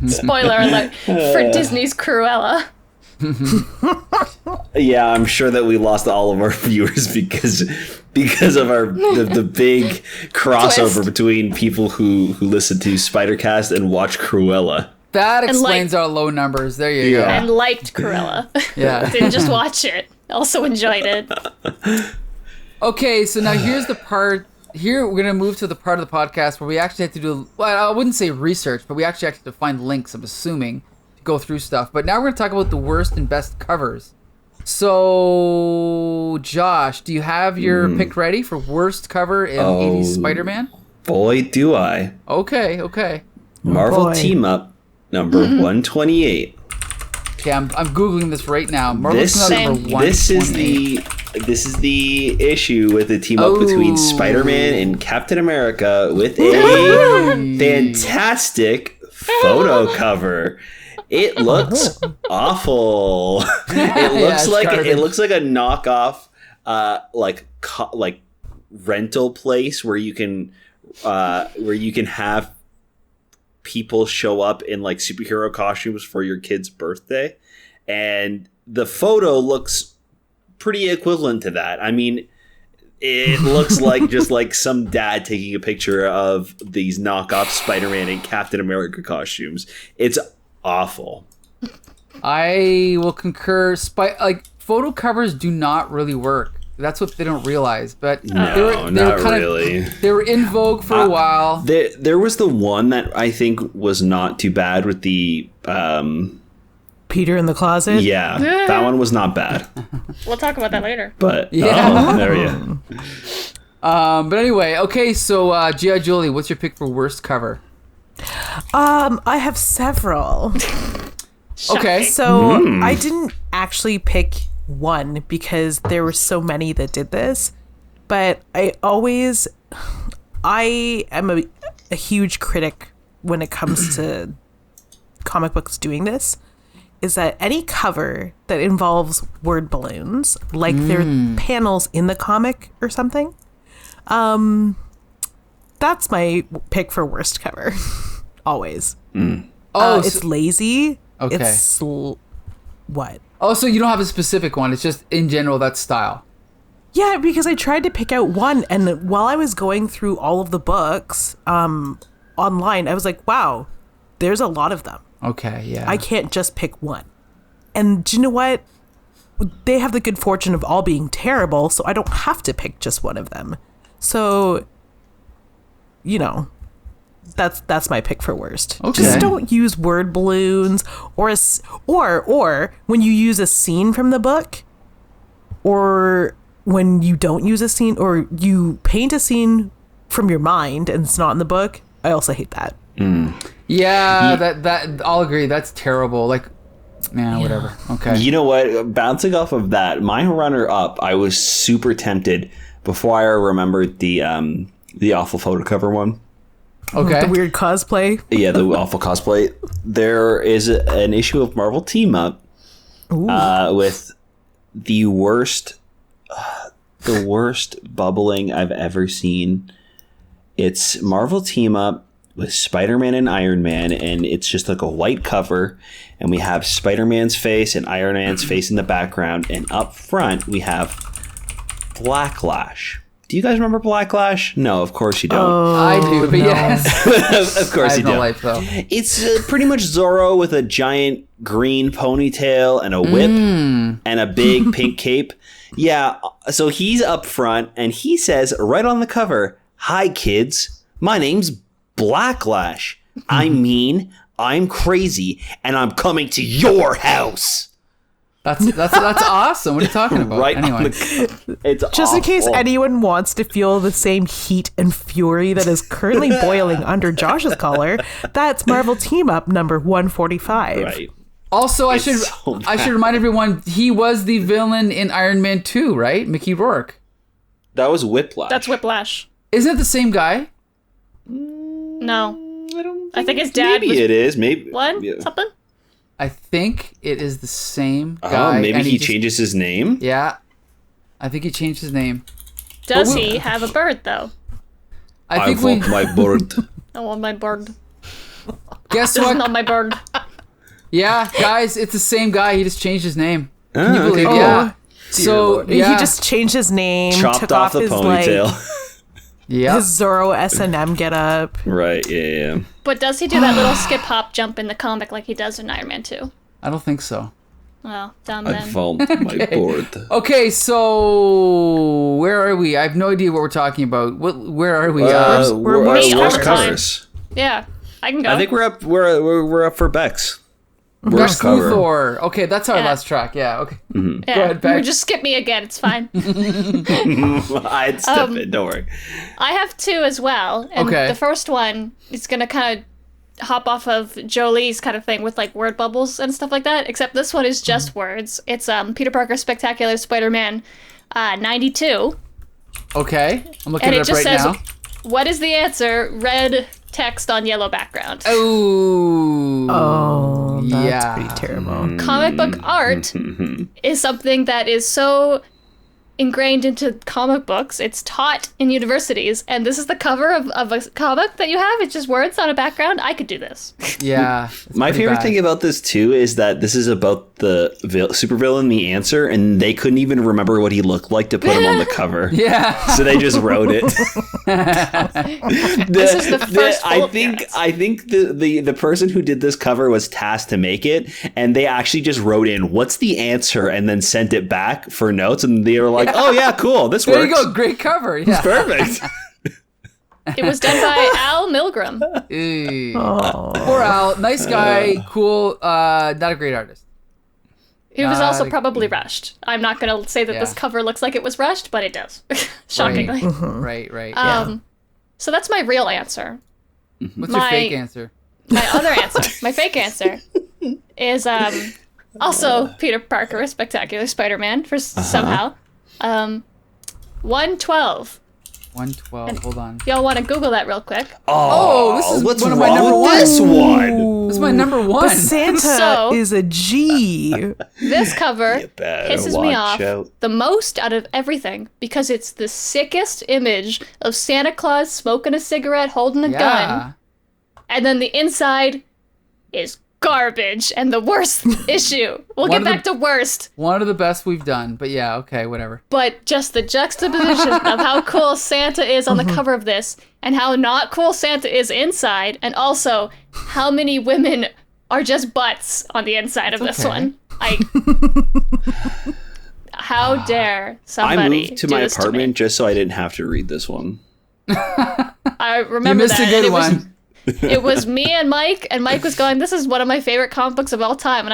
Spoiler alert for Disney's Cruella. Yeah, I'm sure that we lost all of our viewers because of the big crossover Twist. between people who listen to Spidercast and watch Cruella. That explains our low numbers. There you go. And liked Cruella. Yeah. Didn't just watch it. Also enjoyed it. Okay, so now here's the part. Here we're going to move to the part of the podcast where we actually have to do, well, I wouldn't say research, but we actually have to find links, I'm assuming, to go through stuff. But now we're going to talk about the worst and best covers. So, Josh, do you have your pick ready for worst cover in 80s Spider-Man? Boy, do I. Okay. Marvel Team Up number 128. Okay, I'm Googling this right now. This is the issue with the team up between Spider-Man and Captain America with a fantastic photo cover. It looks awful. It looks like a knockoff like rental place where you can have people show up in like superhero costumes for your kid's birthday, and the photo looks pretty equivalent to that. I mean, it looks like just like some dad taking a picture of these knockoff Spider-Man and Captain America costumes. It's awful. I will concur. Photo covers do not really work. That's what they don't realize. But not really. They were in vogue for a while. There was the one that I think was not too bad with the Peter in the closet. Yeah, that one was not bad. We'll talk about that later. But there you go. But anyway, okay. So G.I. Julie, what's your pick for worst cover? I have several. Okay. So I didn't actually pick one because there were so many that did this, but I am a huge critic when it comes to comic books doing this, is that any cover that involves word balloons, like they're panels in the comic or something, that's my pick for worst cover. Always. It's lazy. Okay. It's what? Oh, so you don't have a specific one. It's just in general that style. Yeah, because I tried to pick out one, and while I was going through all of the books online, I was like, wow, there's a lot of them. Okay, yeah. I can't just pick one. And do you know what? They have the good fortune of all being terrible, so I don't have to pick just one of them. So, that's my pick for worst. Okay. Just don't use word balloons or when you use a scene from the book, or when you don't use a scene, or you paint a scene from your mind and it's not in the book. I also hate that. Yeah, that I'll agree. That's terrible. Like, whatever. Okay. You know what? Bouncing off of that, my runner up, I was super tempted before I remembered the awful photo cover one. Okay. The weird cosplay. Yeah, the awful cosplay. There is an issue of Marvel Team Up with the worst bubbling I've ever seen. It's Marvel Team Up with Spider-Man and Iron Man, and it's just like a white cover, and we have Spider-Man's face and Iron Man's face in the background, and up front we have Blacklash. Do you guys remember Blacklash? No, of course you don't. I do, but yes. Of course I you have no don't. life, though. It's pretty much Zorro with a giant green ponytail and a whip and a big pink cape. Yeah, so he's up front, and he says right on the cover, "Hi, kids. My name's Blacklash. I mean, I'm crazy, and I'm coming to your house." That's awesome. What are you talking about? Right. Anyway. It's Just in case awful. anyone wants to feel the same heat and fury that is currently boiling under Josh's collar, that's Marvel Team Up number 145. Right. Also, I It's should so I should remind everyone he was the villain in Iron Man 2, right? Mickey Rourke. That was Whiplash. That's Whiplash. Isn't it the same guy? No. I think his dad maybe was- it is. Maybe What? Yeah. Something? I think it is the same guy. Oh, maybe and he just- changes his name. Yeah. I think he changed his name. Does we- he have a bird, though? I think we want my bird. I want my bird. guess This is what? not my bird. Yeah, guys, it's the same guy. He just changed his name. Can you Ah, believe? okay. Yeah. Oh. So Lord. He yeah, just changed his name, Chopped took off the his ponytail. yeah. his Zorro S&M get up. Right. Yeah. But does he do that little skip hop jump in the comic like he does in Iron Man 2? I don't think so. Well, dumb I then. found my board. Okay, so where are we? I have no idea what we're talking about. Where are we? we're worst worst cover. covers. Yeah, I can go. I think we're up. We're up for Bex. Worst cover. Luthor. Okay, that's our Yeah. last track. Yeah. Okay. yeah. Go ahead, Beck. Or just skip me again. It's fine. I'd step in. Don't worry. I have two as well. And Okay. the first one is going to kind of hop off of Jolie's kind of thing with like word bubbles and stuff like that, except this one is just words. It's Peter Parker's Spectacular Spider-Man 92. Okay. I'm looking And it it up just right says, now. what is the answer? Red text on yellow background. Oh. Oh, that's Yeah. pretty terrible. Comic book art is something that is so ingrained into comic books. It's taught in universities, and this is the cover of a comic that you have. It's just words on a background. I could do this. Yeah. My favorite thing about this too is that this is about the supervillain, the Answer, and they couldn't even remember what he looked like to put him on the cover. Yeah. So they just wrote it. This is the first full I think the person who did this cover was tasked to make it, and they actually just wrote in "What's the answer?" and then sent it back for notes, and they were like, "Oh yeah, cool, this There works. you go. Great cover. Yeah. Perfect." It was done by Al Milgram. Ew. Oh. Poor Al. Nice guy. Cool. Not a great artist. He was Not also a- probably rushed. I'm not going to say that this Yeah. cover looks like it was rushed, but it does. Shockingly. Right. So that's my real answer. What's your my- fake answer? My other answer, my fake answer, is also Peter Parker, a Spectacular Spider-Man, for somehow. 112. 112. Hold on. Y'all want to Google that real quick? Oh, this is what's one of my wrong number with one. this one? This is my number one. But Santa So- is a G. This cover better pisses me watch off out. the most out of everything because it's the sickest image of Santa Claus smoking a cigarette, holding a gun, Yeah. and then the inside is garbage and the worst issue. We'll One get of the- back to worst, One of the best we've done. But yeah, okay, whatever. but just the juxtaposition of how cool Santa is on the cover of this and how not cool Santa is inside, and also how many women are just butts on the inside of this okay. one. How dare somebody I moved to do my this apartment me? just so I didn't have to read this one. I You remember missed that. a good and it was, one. It was me and Mike was going, "This is one of my favorite comic books of all time,"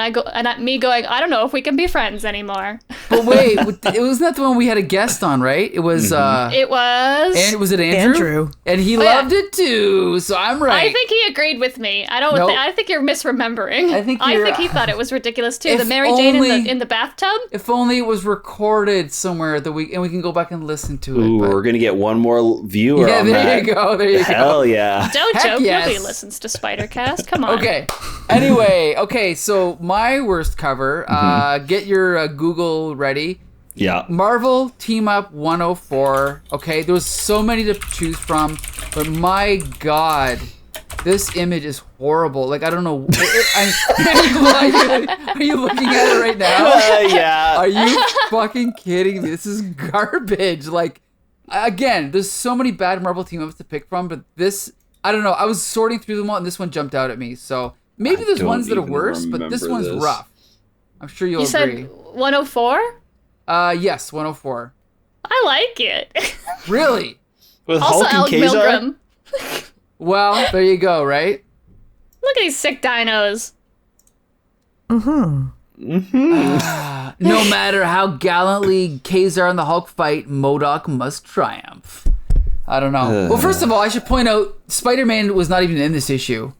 me going, "I don't know if we can be friends anymore." But wait, it wasn't that the one we had a guest on, right? It was. It was. And was it Andrew? And he loved it too. So I'm right. I think he agreed with me. I don't. I think you're misremembering. I think he thought it was ridiculous too. The Mary Jane in the bathtub. If only it was recorded somewhere and we can go back and listen to it. Ooh, we're gonna get one more viewer. Yeah, on there that. you go. There you go. Hell yeah! Don't joke. Yes. Nobody listens to Spider-Cast. Come on. Okay. Anyway, so my worst cover. Get your Google ready. Yeah. Marvel Team Up 104. Okay, there was so many to choose from, but my God, this image is horrible. Like, I don't know. Are you looking at it right now? Yeah. Are you fucking kidding me? This is garbage. Like, again, there's so many bad Marvel Team Ups to pick from, but this, I don't know. I was sorting through them all, and this one jumped out at me. So maybe there's ones that are worse, but this one's rough. I'm sure you'll agree. You said 104? Yes, 104. I like it. Really? With Also, Hulk Alec and Kazar? Milgram. Well, there you go, right? Look at these sick dinos. No matter how gallantly Kazar and the Hulk fight, MODOK must triumph. I don't know. Well, first of all, I should point out, Spider-Man was not even in this issue.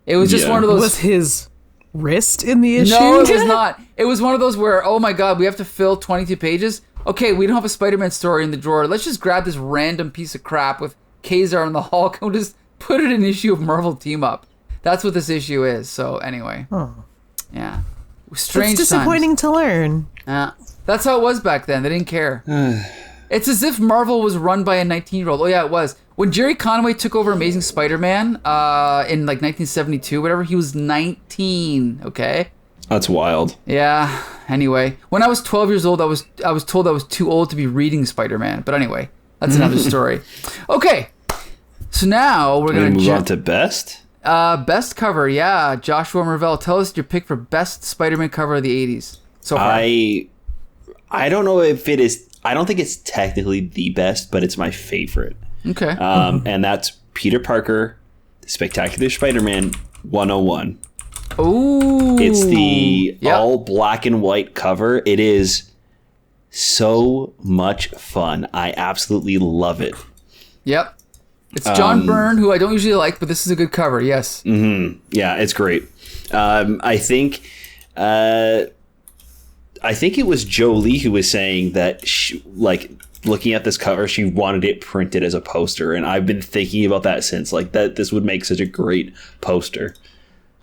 It was just one of those... Was his wrist in the issue? No, it was not. It was one of those where, oh my God, we have to fill 22 pages. Okay, we don't have a Spider-Man story in the drawer. Let's just grab this random piece of crap with Kazar and the Hulk and we'll just put it in an issue of Marvel Team Up. That's what this issue is. So anyway, yeah, strange. It's disappointing to learn. Yeah, that's how it was back then. They didn't care. It's as if Marvel was run by a 19-year-old. Oh yeah, it was. When Jerry Conway took over Amazing Spider-Man in like 1972, whatever, he was 19. Okay. That's wild. Yeah. Anyway, when I was 12 years old, I was told I was too old to be reading Spider-Man. But anyway, that's another story. Okay. So now we're gonna move on to best. Best cover. Yeah, Joshua Mervell, tell us your pick for best Spider-Man cover of the 80s. So far. I don't know if it is. I don't think it's technically the best, but it's my favorite. Okay. And that's Peter Parker, Spectacular Spider-Man 101. Ooh. It's the all black and white cover. It is so much fun. I absolutely love it. Yep. It's John Byrne, who I don't usually like, but this is a good cover. Yes. Mm-hmm. Yeah, it's great. I think it was Jolie who was saying that she, like, looking at this cover, she wanted it printed as a poster, and I've been thinking about that since. Like, that this would make such a great poster.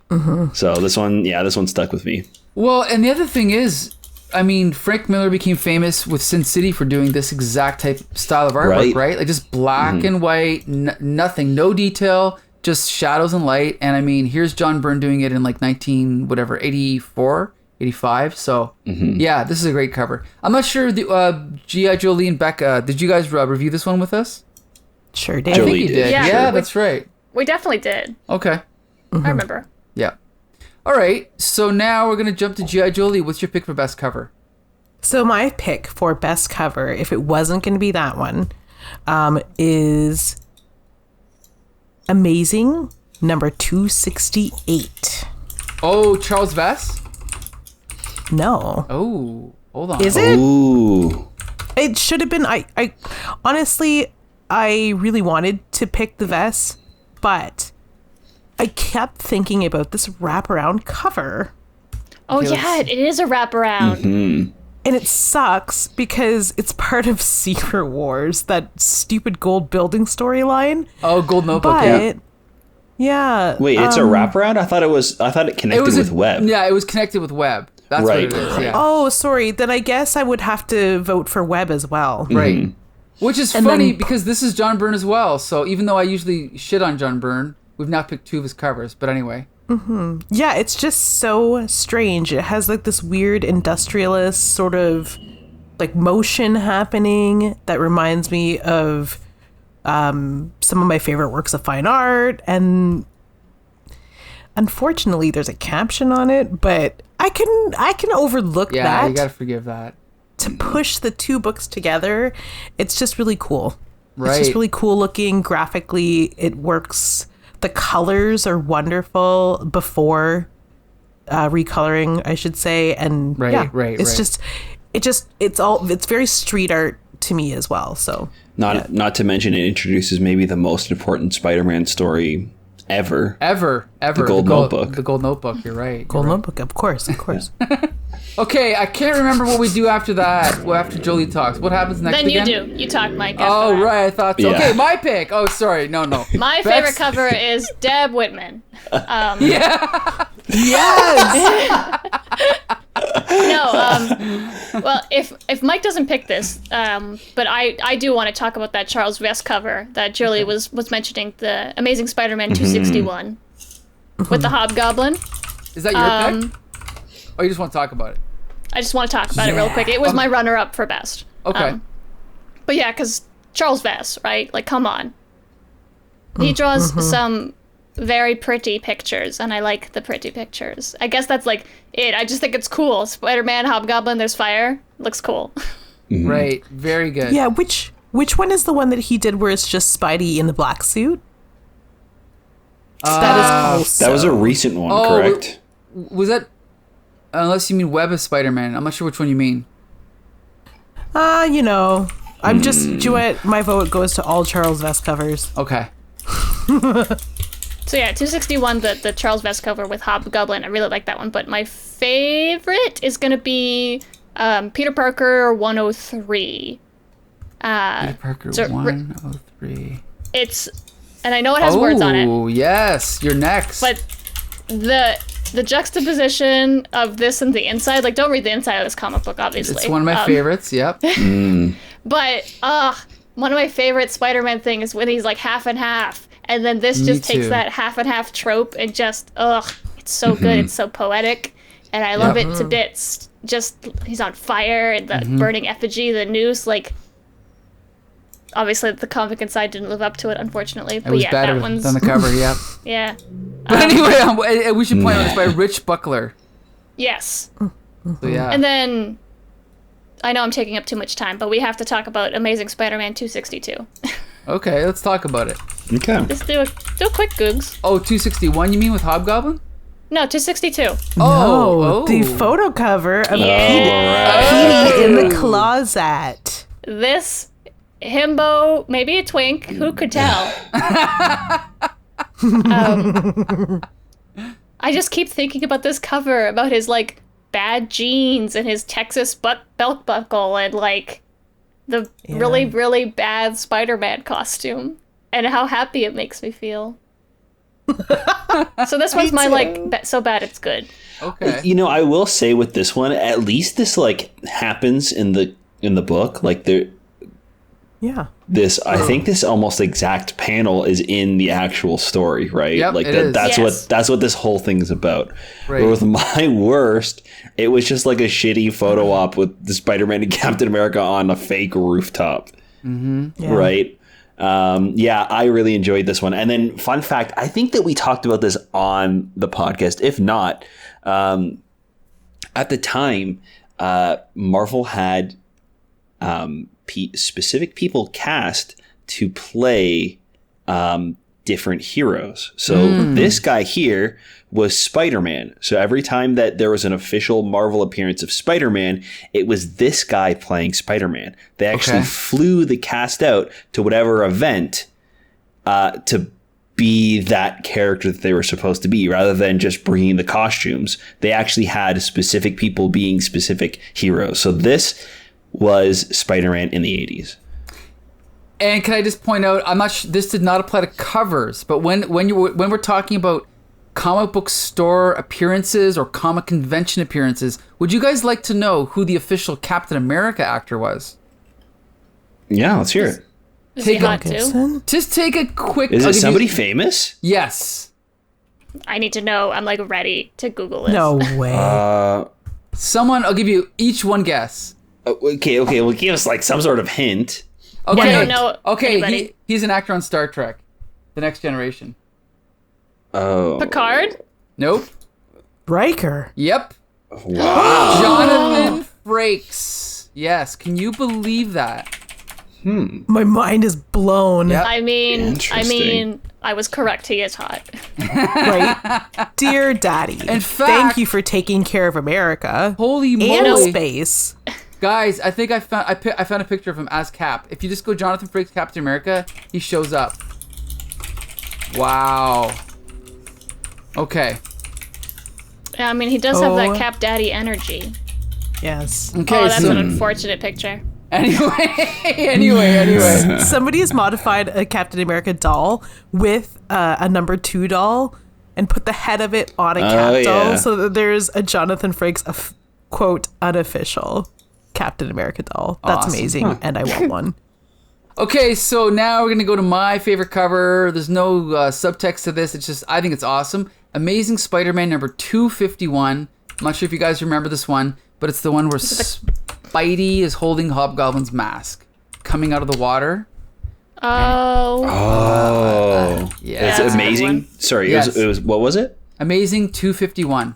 Mm-hmm. So this one stuck with me. Well, and the other thing is, I mean, Frank Miller became famous with Sin City for doing this exact type style of artwork, right? Like just black and white, nothing, no detail, just shadows and light. And I mean, here's John Byrne doing it in like 84, 85. So yeah, this is a great cover. I'm not sure the G.I. Joe Lee and Becca, did you guys review this one with us? Sure did. I think you did. Yeah, that's right. We definitely did. Okay. I remember. Yeah. All right. So now we're going to jump to G.I. Joe Lee. What's your pick for best cover? So my pick for best cover, if it wasn't going to be that one, is Amazing number 268. Oh, Charles Vess? No. Oh, hold on. Is it? Ooh. It should have been. I honestly, I really wanted to pick the Vess, but I kept thinking about this wraparound cover. Oh, yeah, it is a wraparound. Mm-hmm. And it sucks because it's part of Secret Wars, that stupid gold building storyline. Oh, Gold Notebook, but, yeah. Wait, it's a wraparound? I thought it connected with Web. Yeah, it was connected with Web. That's right. What it is. Yeah. Oh, sorry. Then I guess I would have to vote for Web as well. Right. Which is funny because this is John Byrne as well. So even though I usually shit on John Byrne, we've now picked two of his covers. But anyway. Mm-hmm. Yeah, it's just so strange. It has like this weird industrialist sort of like motion happening that reminds me of some of my favorite works of fine art. And unfortunately, there's a caption on it, but I can overlook that. Yeah, you gotta forgive that. To push the two books together, it's just really cool. Right. It's just really cool looking graphically. It works. the colors are wonderful before recoloring, I should say. And it's very street art to me as well. So not to mention it introduces maybe the most important Spider-Man story ever. The Gold Notebook. The Gold Notebook, you're right. Gold Notebook, of course. Okay, I can't remember what we do after that. Well, after Jolie talks. What happens next Then you again? do. You talk, Mike. Oh, after that. right. I thought so. Yeah. Okay, my pick. Oh, sorry. No. My favorite cover is Deb Whitman. Yeah. Yes. Well, if Mike doesn't pick this, but I do want to talk about that Charles Vess cover that Jolie was mentioning, the Amazing Spider-Man 261 with the Hobgoblin. Is that your pick? Or you just want to talk about it? I just want to talk about it real quick. It was my runner-up for best. Okay. But yeah, because Charles Vess, right? Like, come on. He draws some very pretty pictures, and I like the pretty pictures. I guess that's like it. I just think it's cool. Spider-Man, Hobgoblin, there's fire. Looks cool. Right. Very good. Yeah, which one is the one that he did where it's just Spidey in the black suit? That is also... That was a recent one, correct? Was that... Unless you mean Web of Spider-Man. I'm not sure which one you mean. I'm just... Duet, my vote goes to all Charles Vess covers. Okay. So yeah, 261, the Charles Vess cover with Hobgoblin. I really like that one. But my favorite is going to be Peter Parker 103. Peter Parker 103. And I know it has words on it. Oh, yes. You're next. But the juxtaposition of this and the inside, like, don't read the inside of this comic book, obviously. It's one of my favorites, yep. But one of my favorite Spider-Man things is when he's like half and half, and then this just takes that half and half trope and just it's so good. It's so poetic, and I love it to bits. Just he's on fire, and the burning effigy, the noose, like. Obviously, the comic inside didn't live up to it, unfortunately. But it was yeah, better that one's than the cover, yeah. Yeah. But anyway, we should point out it's by Rich Buckler. Yes. So yeah. And then I know I'm taking up too much time, but we have to talk about Amazing Spider-Man 262. Okay, let's talk about it. Okay. Just do a quick googs. Oh, 261, you mean with Hobgoblin? No, 262. The photo cover of Petey in the closet. This himbo, maybe a twink, who could tell? I just keep thinking about this cover, about his like bad jeans and his Texas belt buckle and like the really, really bad Spider-Man costume and how happy it makes me feel. So this one's my like so bad it's good. Okay. I will say with this one, at least this like happens in the book. Like there. Yeah. I think this almost exact panel is in the actual story, right? Yep, like it is. that's what this whole thing's about. Right. But with my worst, it was just like a shitty photo op with the Spider-Man and Captain America on a fake rooftop. Yeah. Right? I really enjoyed this one. And then fun fact, I think that we talked about this on the podcast. If not, at the time, Marvel had specific people cast to play different heroes. So this guy here was Spider-Man. So every time that there was an official Marvel appearance of Spider-Man, it was this guy playing Spider-Man. They actually flew the cast out to whatever event to be that character that they were supposed to be, rather than just bringing the costumes. They actually had specific people being specific heroes. So this was Spider-Man in the 80s. And can I just point out, I'm not this did not apply to covers, but when we're talking about comic book store appearances or comic convention appearances, would you guys like to know who the official Captain America actor was? Yeah, let's hear it. Is he hot too? Just take a quick... Is it somebody famous? Yes. I need to know. I'm like ready to Google this. No way. Someone, I'll give you each one guess. Okay, well, give us like some sort of hint. Okay, I don't know anybody. He's an actor on Star Trek, The Next Generation. Oh. Picard? Nope. Riker. Yep. Wow. Jonathan Frakes. Yes, can you believe that? My mind is blown. Yep. I mean, Interesting. I was correct. He is hot. Right? Dear Daddy, In fact- thank you for taking care of America. Holy And moly. space. Guys, I think I found a picture of him as Cap. If you just go Jonathan Frakes Captain America, he shows up. Wow. Okay. Yeah, I mean, he does have Oh. that Cap Daddy energy. Yes. Okay. Oh, that's so an unfortunate picture. anyway. Somebody has modified a Captain America doll with a number 2 doll and put the head of it on a Cap doll so that there's a Jonathan Frakes, quote, unofficial Captain America doll. That's Awesome. amazing, and I want one. Okay, so now we're gonna go to my favorite cover. There's no subtext to this. It's just I think it's awesome. Amazing Spider-Man number 251. I'm not sure if you guys remember this one, but it's the one where Spidey is holding Hobgoblin's mask, coming out of the water. Oh. Yeah. It's That's a good amazing. one. Sorry, Yes. it was what was it? Amazing 251.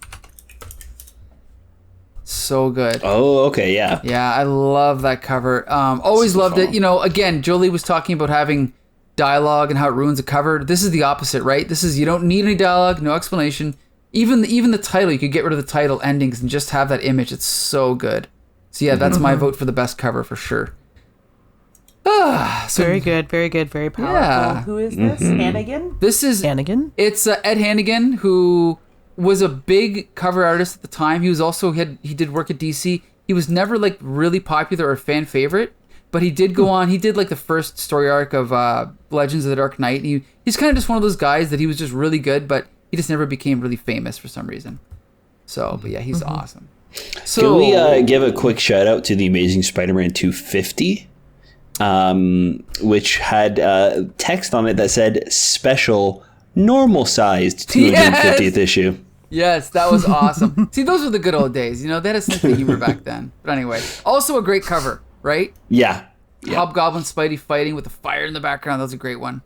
So good. Oh, okay, yeah. Yeah, I love that cover. Always loved it. You know, again, Jolie was talking about having dialogue and how it ruins a cover. This is the opposite, right? This is you don't need any dialogue, no explanation. Even the title, you could get rid of the title endings and just have that image. It's so good. So yeah, that's my vote for the best cover for sure. Very good, very good, very powerful. Yeah. Who is this? Hannigan? This is Hannigan? It's Ed Hannigan, who was a big cover artist at the time. He was also he did work at DC. He was never like really popular or a fan favorite, but he did go on. He did like the first story arc of Legends of the Dark Knight. He's kind of just one of those guys that he was just really good, but he just never became really famous for some reason. So, but yeah, he's awesome. So Can we give a quick shout out to the Amazing Spider-Man 250, which had text on it that said "special, normal-sized 250th issue." Yes, that was awesome. See, those were the good old days. You know, they had a sense of humor back then. But anyway, also a great cover, right? Yeah. Hobgoblin, Spidey fighting with the fire in the background. That was a great one.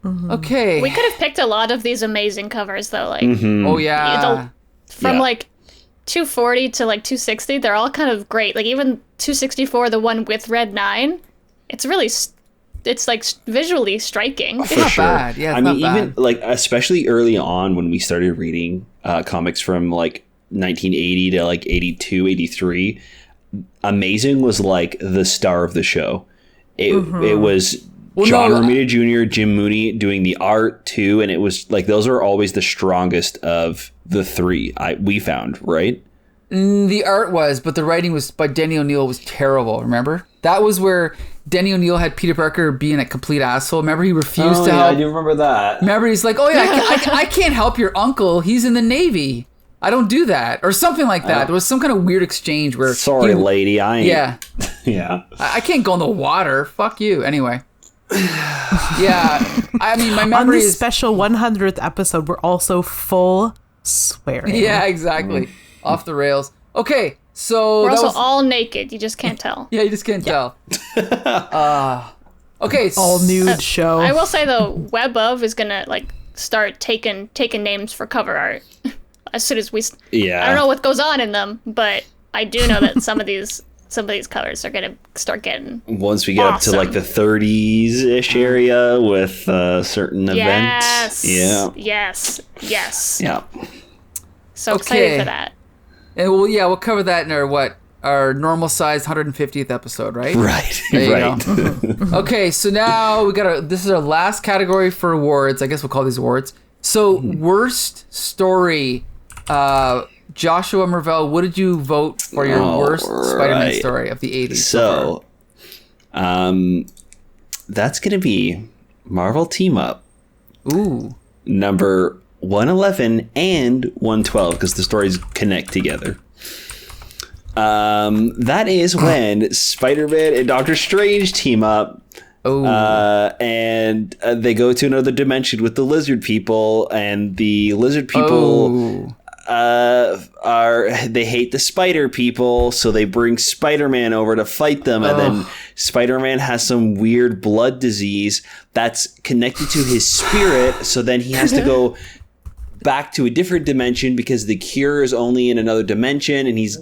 Okay. We could have picked a lot of these amazing covers, though. Like, Oh yeah. from Yeah. like 240 to like 260, they're all kind of great. Like even 264, the one with Red 9, it's really, it's like visually striking. It's not bad. Yeah, it's I mean, not even bad. like especially early on when we started reading comics from like 1980 to like 82, 83, Amazing was like the star of the show. It was John no, Romita Jr., Jim Mooney doing the art too, and it was like those are always the strongest of the three we found, right? The art was, but the writing was by Denny O'Neil was terrible. Remember? That was where Denny O'Neil had Peter Parker being a complete asshole. Remember, he refused to help. I do remember that. Remember, he's like, "Oh yeah, I can't help your uncle. He's in the Navy. I don't do that," or something like that. There was some kind of weird exchange where Sorry, lady, I ain't. Yeah, Yeah. I can't go in the water. Fuck you. Anyway. Yeah, I mean, my On memory this is special 100th episode, we're also full swearing. yeah, exactly off the rails. Okay, so We're that also was, all naked. You just can't tell. yeah, you just can't tell. Okay, All nude show. I will say though, Web of is gonna like start taking names for cover art as soon as we. Yeah. I don't know what goes on in them, but I do know that some of these covers are gonna start getting. Once we get up to like the 30s-ish area with certain Yes. events. Yeah. Yes. Yes. Yeah. So Okay. excited for that. and we'll cover that in our normal size 150th episode, right? Right. There you right. Okay, so now this is our last category for awards. I guess we'll call these awards. So worst story. Joshua Mervell, what did you vote for your worst Spider-Man story of the 80s? So, that's going to be Marvel Team Up Ooh. number 111 and 112 because the stories connect together. That is when Spider-Man and Doctor Strange team up. Oh. And they go to another dimension with the lizard people, and the lizard people they hate the spider people, so they bring Spider-Man over to fight them, and then Spider-Man has some weird blood disease that's connected to his spirit, so then he has to go back to a different dimension because the cure is only in another dimension, and he's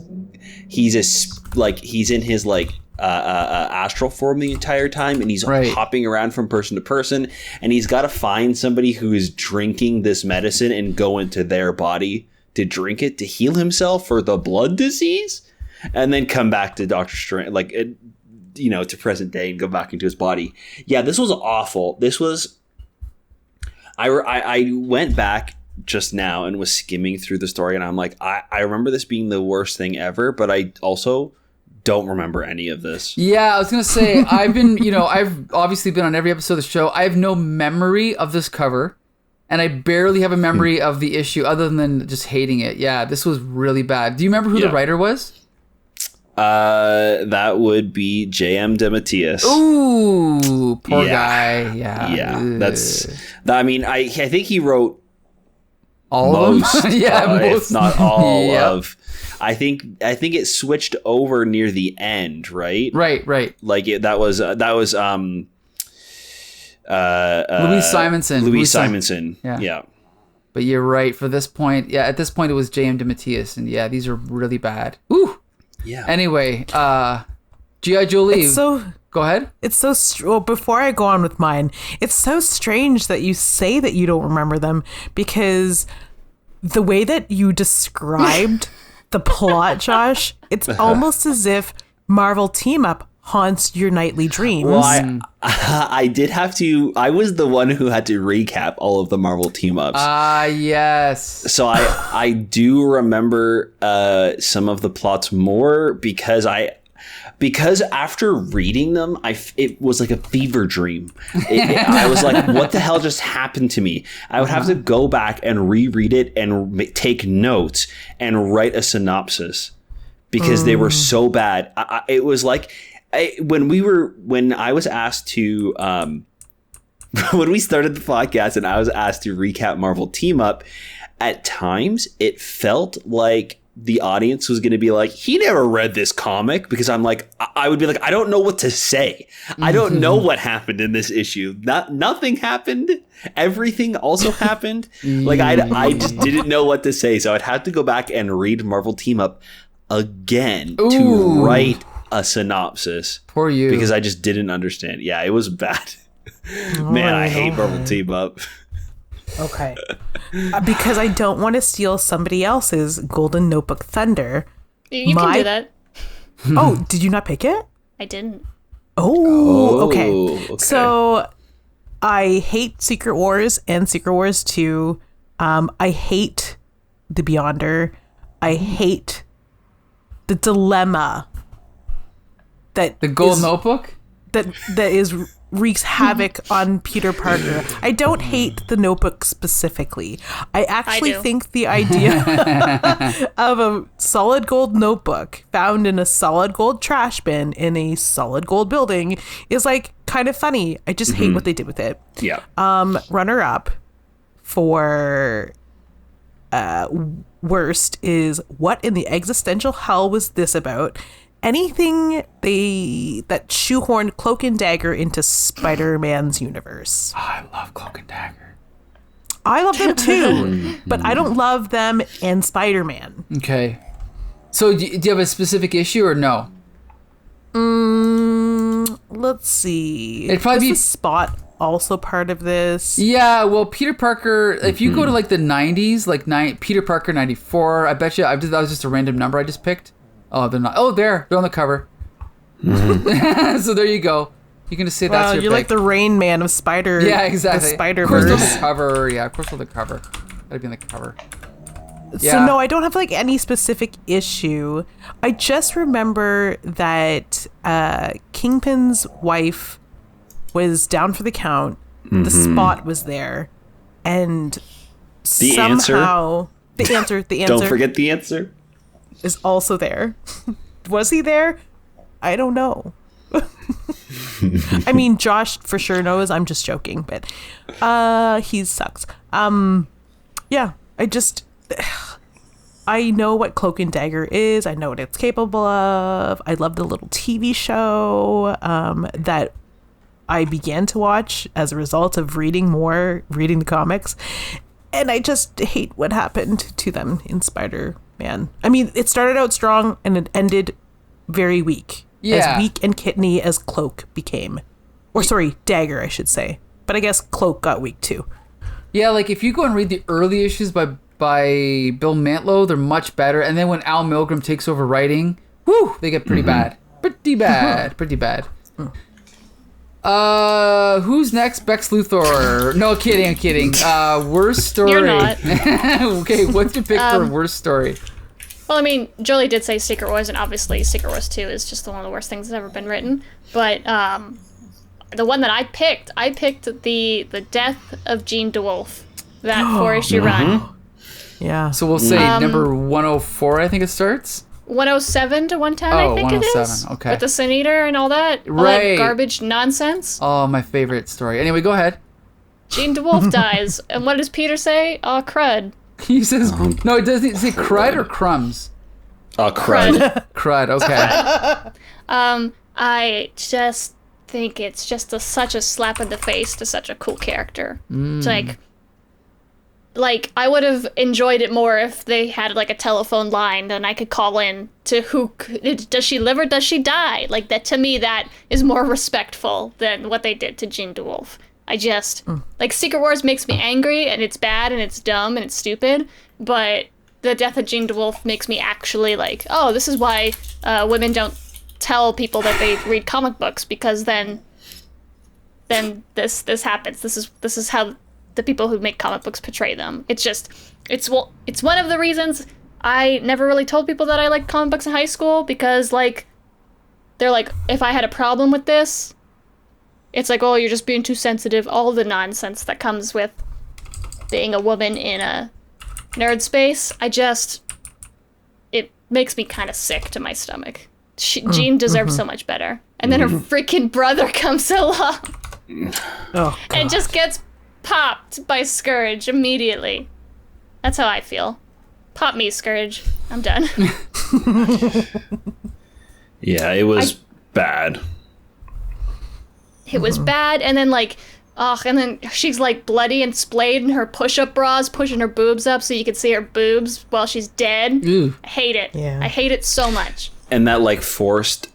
like he's in his like astral form the entire time, and he's hopping around from person to person, and he's got to find somebody who is drinking this medicine and go into their body to drink it to heal himself for the blood disease, and then come back to Doctor Strange, like to present day, and go back into his body. Yeah, this was awful. This was. I went back just now and was skimming through the story, and I'm like, I remember this being the worst thing ever, but I also don't remember any of this. Yeah, I was gonna say I've obviously been on every episode of the show. I have no memory of this cover, and I barely have a memory of the issue other than just hating it. Yeah, this was really bad. Do you remember who the writer was? That would be J.M. DeMatteis. Ooh, poor guy. Yeah. I mean, I think he wrote all most, of them. Most. If not all of. I think it switched over near the end, right? Right. Like that was Louise Simonson. Louise Simonson. Yeah. But you're right. For this point, at this point it was J.M. DeMatteis, and these are really bad. Ooh. Yeah. Anyway, G.I. Joe Lee. Go ahead. It's so before I go on with mine, it's so strange that you say that you don't remember them, because the way that you described the plot, Josh, it's almost as if Marvel Team Up haunts your nightly dreams. Well, I did have to. I was the one who had to recap all of the Marvel Team Ups. Yes. So I do remember some of the plots more because after reading them, it was like a fever dream. I was like, what the hell just happened to me? I would have to go back and reread it and take notes and write a synopsis because they were so bad. It was like when I was asked to when we started the podcast and I was asked to recap Marvel Team Up, at times it felt like the audience was going to be like, he never read this comic, because I'm like, I would be like, I don't know what to say. I don't know what happened in this issue. Nothing happened. Everything also happened. Like I just didn't know what to say. So I'd have to go back and read Marvel Team Up again to write a synopsis. Poor you. Because I just didn't understand. Yeah, it was bad. Man, I hate Marvel Team Up. Okay. Because I don't want to steal somebody else's Golden Notebook Thunder. You can do that. Oh, did you not pick it? I didn't. Oh, okay. So I hate Secret Wars and Secret Wars 2. I hate The Beyonder. I hate the dilemma that the Gold Notebook that wreaks havoc on Peter Parker. I don't hate the Notebook specifically. I actually think the idea of a solid gold notebook found in a solid gold trash bin in a solid gold building is like kind of funny. I just hate what they did with it. Yeah. Runner up for worst is, what in the existential hell was this about? Anything that shoehorned Cloak and Dagger into Spider-Man's universe. Oh, I love Cloak and Dagger. I love them too, but I don't love them and Spider-Man. Okay. So do you have a specific issue or no? Let's see. It'd probably be Spot also part of this. Yeah, well, Peter Parker, if you go to like the 90s, like Peter Parker 94, I bet you that was just a random number I just picked. Oh, they're not. Oh, they're on the cover. So there you go. You can just say that's your you're pick. like the Rain Man of Spider. Yeah, exactly. The Spider-Verse. Of course, on the cover. Yeah, of course, on the cover. Gotta be on the cover. Yeah. So no, I don't have like any specific issue. I just remember that Kingpin's wife was down for the count. The Spot was there, and somehow the answer. Don't forget the answer. Is also there. Was he there? I don't know. I mean, Josh for sure knows. I'm just joking, but he sucks. Yeah, I know what Cloak and Dagger is. I know what it's capable of. I love the little TV show that I began to watch as a result of reading the comics. And I just hate what happened to them in Spider-Man. I mean, it started out strong and it ended very weak. Yeah. As weak and kitteny as Cloak became. Or sorry, Dagger, I should say. But I guess Cloak got weak too. Yeah, like if you go and read the early issues by Bill Mantlo, they're much better. And then when Al Milgrom takes over writing, whoo, they get pretty bad. Pretty bad. Who's next? Bex Luthor. No, I'm kidding. Worst story. You're not. Okay, what's your pick for worst story? Well, I mean, Jolie did say Secret Wars, and obviously Secret Wars 2 is just one of the worst things that's ever been written. But the one that I picked the death of Jean DeWolf, that 4-issue run. Yeah. So we'll say number 104, I think it starts? 107 to 110, I think it is. Okay. With the Sin Eater and all that. All that garbage nonsense. Oh, my favorite story. Anyway, go ahead. Jean DeWolf dies. And what does Peter say? Oh, crud. He says, no, it doesn't. Is it crud or crumbs? Crud. Crud, okay. I just think it's just such a slap in the face to such a cool character. It's like I would have enjoyed it more if they had like a telephone line and I could call in to does she live or does she die? Like that, to me, that is more respectful than what they did to Jean DeWolf. I just like Secret Wars makes me angry and it's bad and it's dumb and it's stupid, but the death of Jean DeWolf makes me actually like, oh, this is why women don't tell people that they read comic books, because then this happens. This is how the people who make comic books portray them. It's one of the reasons I never really told people that I liked comic books in high school, because like they're like, if I had a problem with this, it's like, oh, you're just being too sensitive. All the nonsense that comes with being a woman in a nerd space. It makes me kind of sick to my stomach. Jean deserves so much better. And then her freaking brother comes along and just gets popped by Scourge immediately. That's how I feel. Pop me, Scourge. I'm done. Yeah, it was bad. It was bad, and then like, and then she's like bloody and splayed in her push-up bras, pushing her boobs up so you can see her boobs while she's dead. I hate it. Yeah. I hate it so much. And that like forced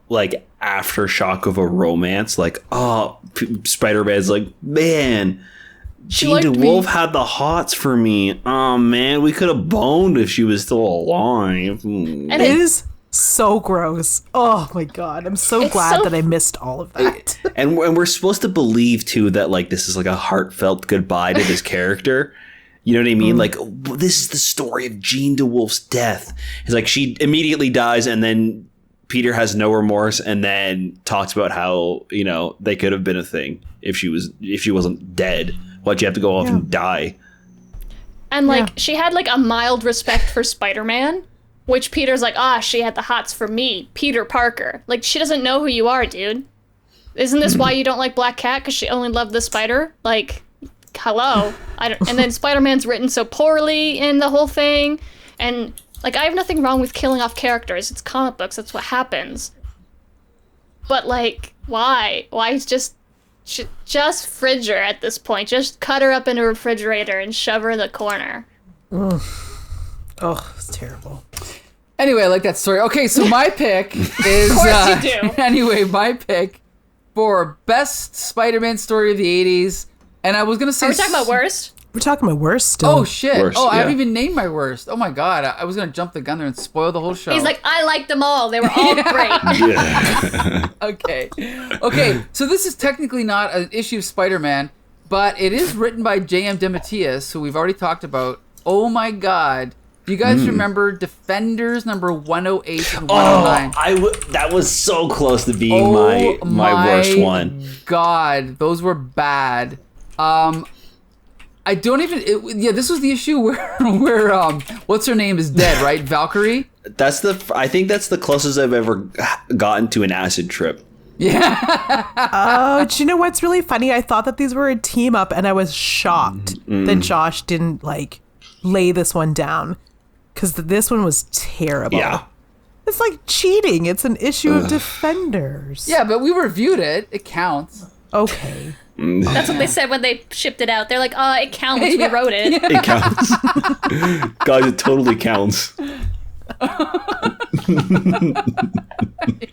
like aftershock of a romance, like, oh, Spider-Man's like, man, Jean DeWolf had the hots for me. Oh man, we could have boned if she was still alive. And it is so gross. Oh my god, I'm so glad that I missed all of that. And we're supposed to believe too that like this is like a heartfelt goodbye to this character. You know what I mean? Like, this is the story of Jean DeWolf's death. It's like she immediately dies, and then Peter has no remorse, and then talks about how, you know, they could have been a thing if she wasn't dead. Why'd you have to go off and die? And like she had like a mild respect for Spider-Man, which Peter's like, she had the hots for me, Peter Parker. Like, she doesn't know who you are, dude. Isn't this why you don't like Black Cat? Because she only loved the spider? Like, hello. And then Spider-Man's written so poorly in the whole thing. And, like, I have nothing wrong with killing off characters. It's comic books. That's what happens. But, like, why? Why just fridge her at this point? Just cut her up in a refrigerator and shove her in the corner. Oh, it's terrible. Anyway, I like that story. Okay, so my pick is... Of course you do. Anyway, my pick for best Spider-Man story of the 80s. And I was going to say... Are we talking about worst? We're talking about worst still. Oh, shit. Worst, I haven't even named my worst. Oh, my God. I was going to jump the gun there and spoil the whole show. He's like, I liked them all. They were all great. Okay, so this is technically not an issue of Spider-Man, but it is written by J.M. DeMatteis, who we've already talked about. Oh, my God. Do you guys remember Defenders number 108 and 109? That was so close to being my worst one. God, those were bad. I don't even. This was the issue where what's her name is dead, right? Valkyrie. I think that's the closest I've ever gotten to an acid trip. Yeah. Oh, do you know what's really funny? I thought that these were a team up, and I was shocked that Josh didn't like lay this one down, because this one was terrible. Yeah. It's like cheating. It's an issue of Defenders. Yeah, but we reviewed it. It counts. Okay. That's what they said when they shipped it out. They're like, it counts. We wrote it. It counts. Guys, it totally counts.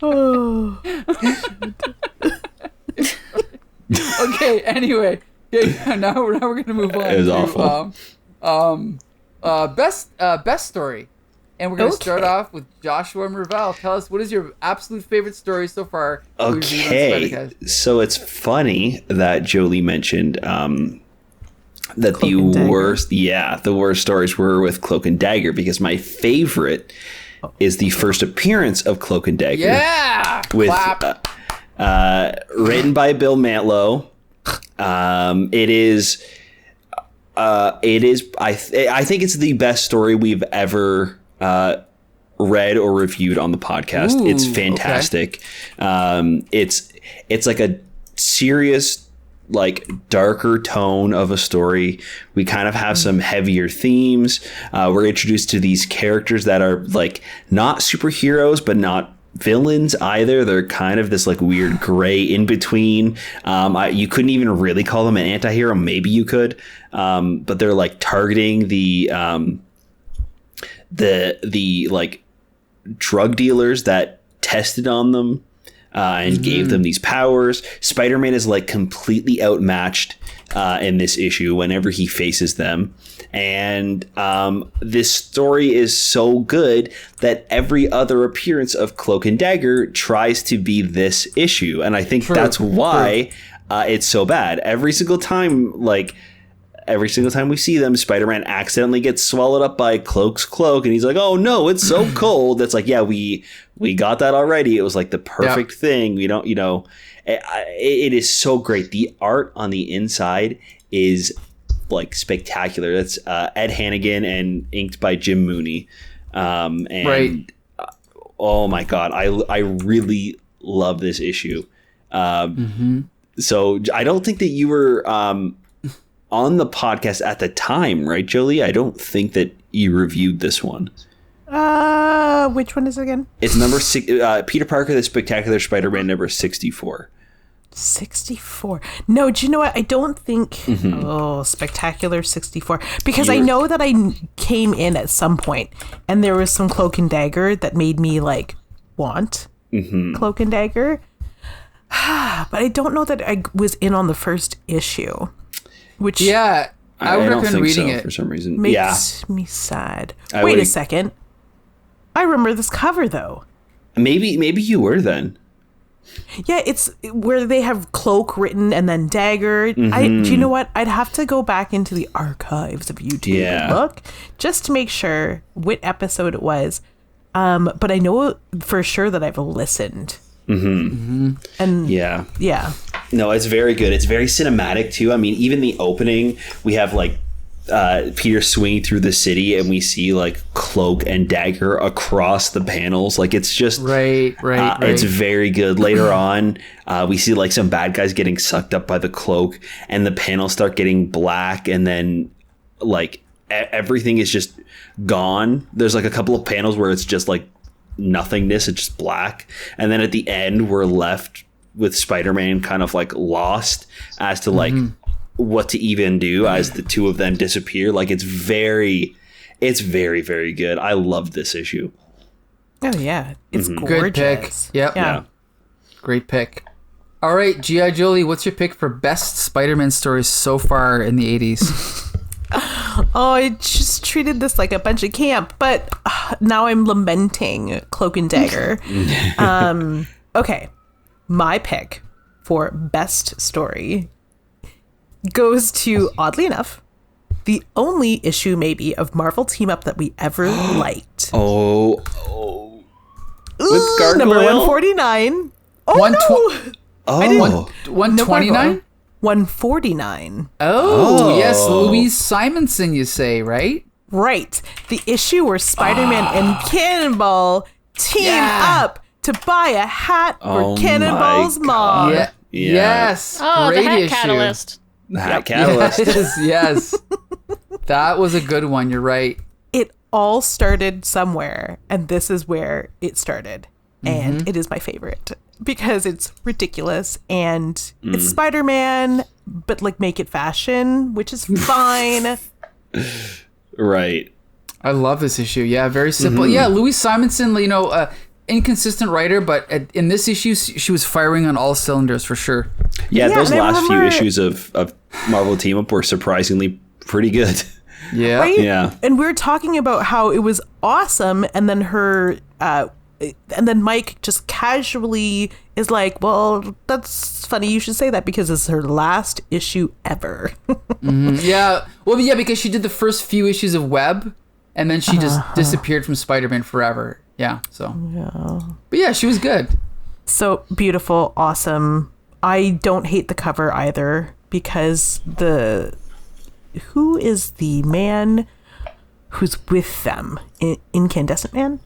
Oh. Okay, anyway. Okay, now we're gonna move on. It was awful. Best story. And we're gonna start Okay. off with Joshua Mervell. Tell us, what is your absolute favorite story so far? Okay, so it's funny that Jolie mentioned that Cloak and Dagger. the worst stories were with Cloak and Dagger, because my favorite is the first appearance of Cloak and Dagger. Yeah! With Clap. written by Bill Mantlo. It is I think it's the best story we've ever read or reviewed on the podcast. Ooh, it's fantastic. It's like a serious, like, darker tone of a story. We kind of have some heavier themes. We're introduced to these characters that are, like, not superheroes but not villains either. They're kind of this, like, weird gray in between. You couldn't even really call them an anti-hero. Maybe you could, but they're, like, targeting the like drug dealers that tested on them and gave them these powers. Spider-Man is, like, completely outmatched in this issue whenever he faces them. And this story is so good that every other appearance of Cloak and Dagger tries to be this issue. And I think that's why it's so bad. Every single time we see them, Spider-Man accidentally gets swallowed up by Cloak's cloak, and he's like, "Oh no, it's so cold." That's like, yeah, we got that already. It was like the perfect thing. We don't, it is so great. The art on the inside is, like, spectacular. That's Ed Hannigan and inked by Jim Mooney. And oh my God, I really love this issue. So I don't think that you were on the podcast at the time, right, Jolie? I don't think that you reviewed this one. Which one is it again? It's number 6. Peter Parker, the Spectacular Spider-Man, number 64. 64. No, do you know what? I don't think. Spectacular 64. Because I know that I came in at some point and there was some Cloak and Dagger that made me, like, want Cloak and Dagger. But I don't know that I was in on the first issue. Which I would don't recommend think reading so, it. for some reason. makes me sad. I Wait would- a second. I remember this cover, though. Maybe you were then. Yeah, it's where they have Cloak written and then Dagger. Do you know what? I'd have to go back into the archives of YouTube and look just to make sure what episode it was. But I know for sure that I've listened. And yeah. No, it's very good. It's very cinematic too. I mean, even the opening, we have, like, Peter swinging through the city, and we see, like, Cloak and Dagger across the panels. Like, it's just Right. It's very good. Later on, we see, like, some bad guys getting sucked up by the Cloak, and the panels start getting black, and then, like, everything is just gone. There's, like, a couple of panels where it's just, like, nothingness. It's just black, and then at the end, we're left with Spider-Man kind of, like, lost as to, like, what to even do as the two of them disappear. Like, it's very, very good. I love this issue. Oh, yeah. It's gorgeous. Good pick. Yep. Yeah. Great pick. All right, G.I. Jolie, what's your pick for best Spider-Man stories so far in the 80s? Oh, I just treated this like a bunch of camp, but now I'm lamenting Cloak and Dagger. Okay. My pick for best story goes to, oddly enough, the only issue maybe of Marvel Team Up that we ever liked. Oh. Ooh, Gargoyle? number 149. Oh, One no! Oh. I didn't- 129? 149. Oh, yes, Louise Simonson, you say, right? Right. The issue where Spider-Man and Cannonball team up to buy a hat for Cannonball's mom. Yeah. Yeah. Yes. Oh, great the hat issue. catalyst. The Hat Catalyst. Yes. That was a good one. You're right. It all started somewhere, and this is where it started. And it is my favorite because it's ridiculous and it's Spider-Man, but, like, make it fashion, which is fine. Right. I love this issue. Yeah, very simple. Yeah, Louise Simonson, inconsistent writer, but in this issue, she was firing on all cylinders for sure. Yeah, those last few issues of Marvel Team Up were surprisingly pretty good. Yeah. Right? Yeah. And we were talking about how it was awesome, and then Mike just casually is like, well, that's funny you should say that because it's her last issue ever. Yeah. Well, yeah, because she did the first few issues of Web, and then she just disappeared from Spider-Man forever. Yeah, so. Yeah. But yeah, she was good. So beautiful, awesome. I don't hate the cover either because who is the man who's with them? Incandescent Man?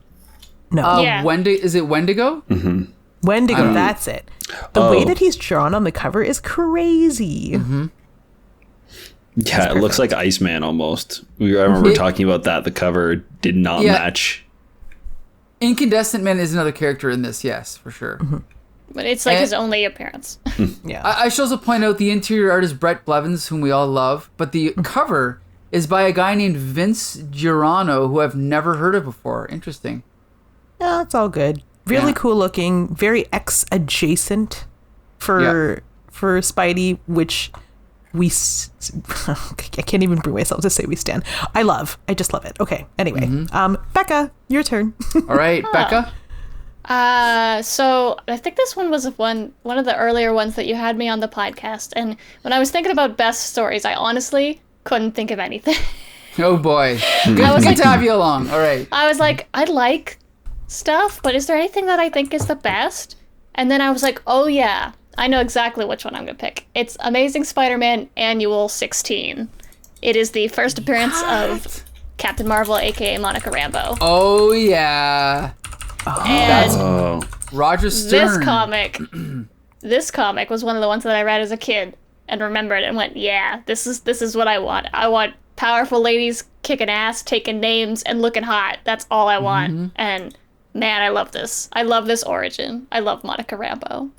No. Is it Wendigo? Mm-hmm. Wendigo, that's it. The way that he's drawn on the cover is crazy. Mm-hmm. Yeah, it looks like Iceman almost. I remember talking about that. The cover did not match. Incandescent Man is another character in this, yes, for sure. Mm-hmm. But it's like his only appearance. Yeah. I should also point out the interior artist Brett Blevins, whom we all love, but the cover is by a guy named Vince Giordano, who I've never heard of before. Interesting. No, it's all good. Really cool looking, very X-adjacent for Spidey, which I can't even bring myself to say we stand. I just love it. Okay, anyway. Becca, your turn. All right, Becca. So I think this one was one of the earlier ones that you had me on the podcast, and when I was thinking about best stories, I honestly couldn't think of anything. Oh boy, good to have you along. All right. I was like, I like stuff, but is there anything that I think is the best? And then I was like, oh yeah, I know exactly which one I'm gonna pick. It's Amazing Spider-Man Annual 16. It is the first appearance of Captain Marvel, aka Monica Rambeau. Oh yeah. And Roger Stern. This comic was one of the ones that I read as a kid and remembered and went, yeah, this is what I want. I want powerful ladies kicking ass, taking names, and looking hot. That's all I want. And man, I love this. I love this origin. I love Monica Rambeau.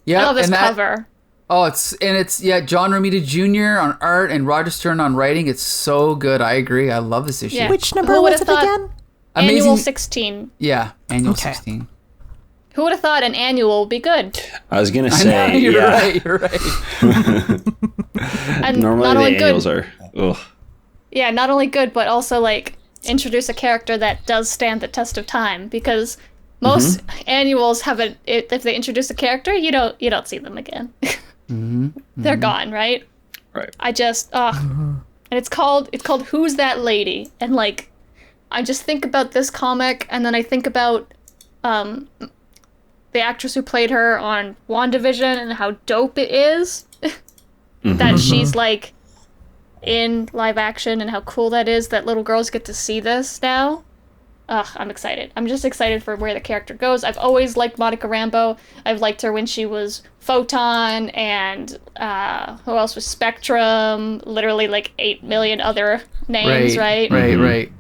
Yeah, I love this cover. It's John Romita Jr. on art and Roger Stern on writing. It's so good. I agree. I love this issue. Yeah. Which number was it again? Annual 16. Yeah, Annual 16. Who would have thought an annual would be good? I was going to say, you're right. And normally the annuals are, ugh. Yeah, not only good, but also, like, introduce a character that does stand the test of time, because most annuals have if they introduce a character, you don't see them again. They're gone, right? Right. And it's called Who's That Lady? And, like, I just think about this comic, and then I think about the actress who played her on WandaVision and how dope it is that she's, like, in live action, and how cool that is that little girls get to see this now. I'm excited. I'm just excited for where the character goes. I've always liked Monica Rambeau. I've liked her when she was Photon, and who else was Spectrum, literally like 8 million other names, right? Right.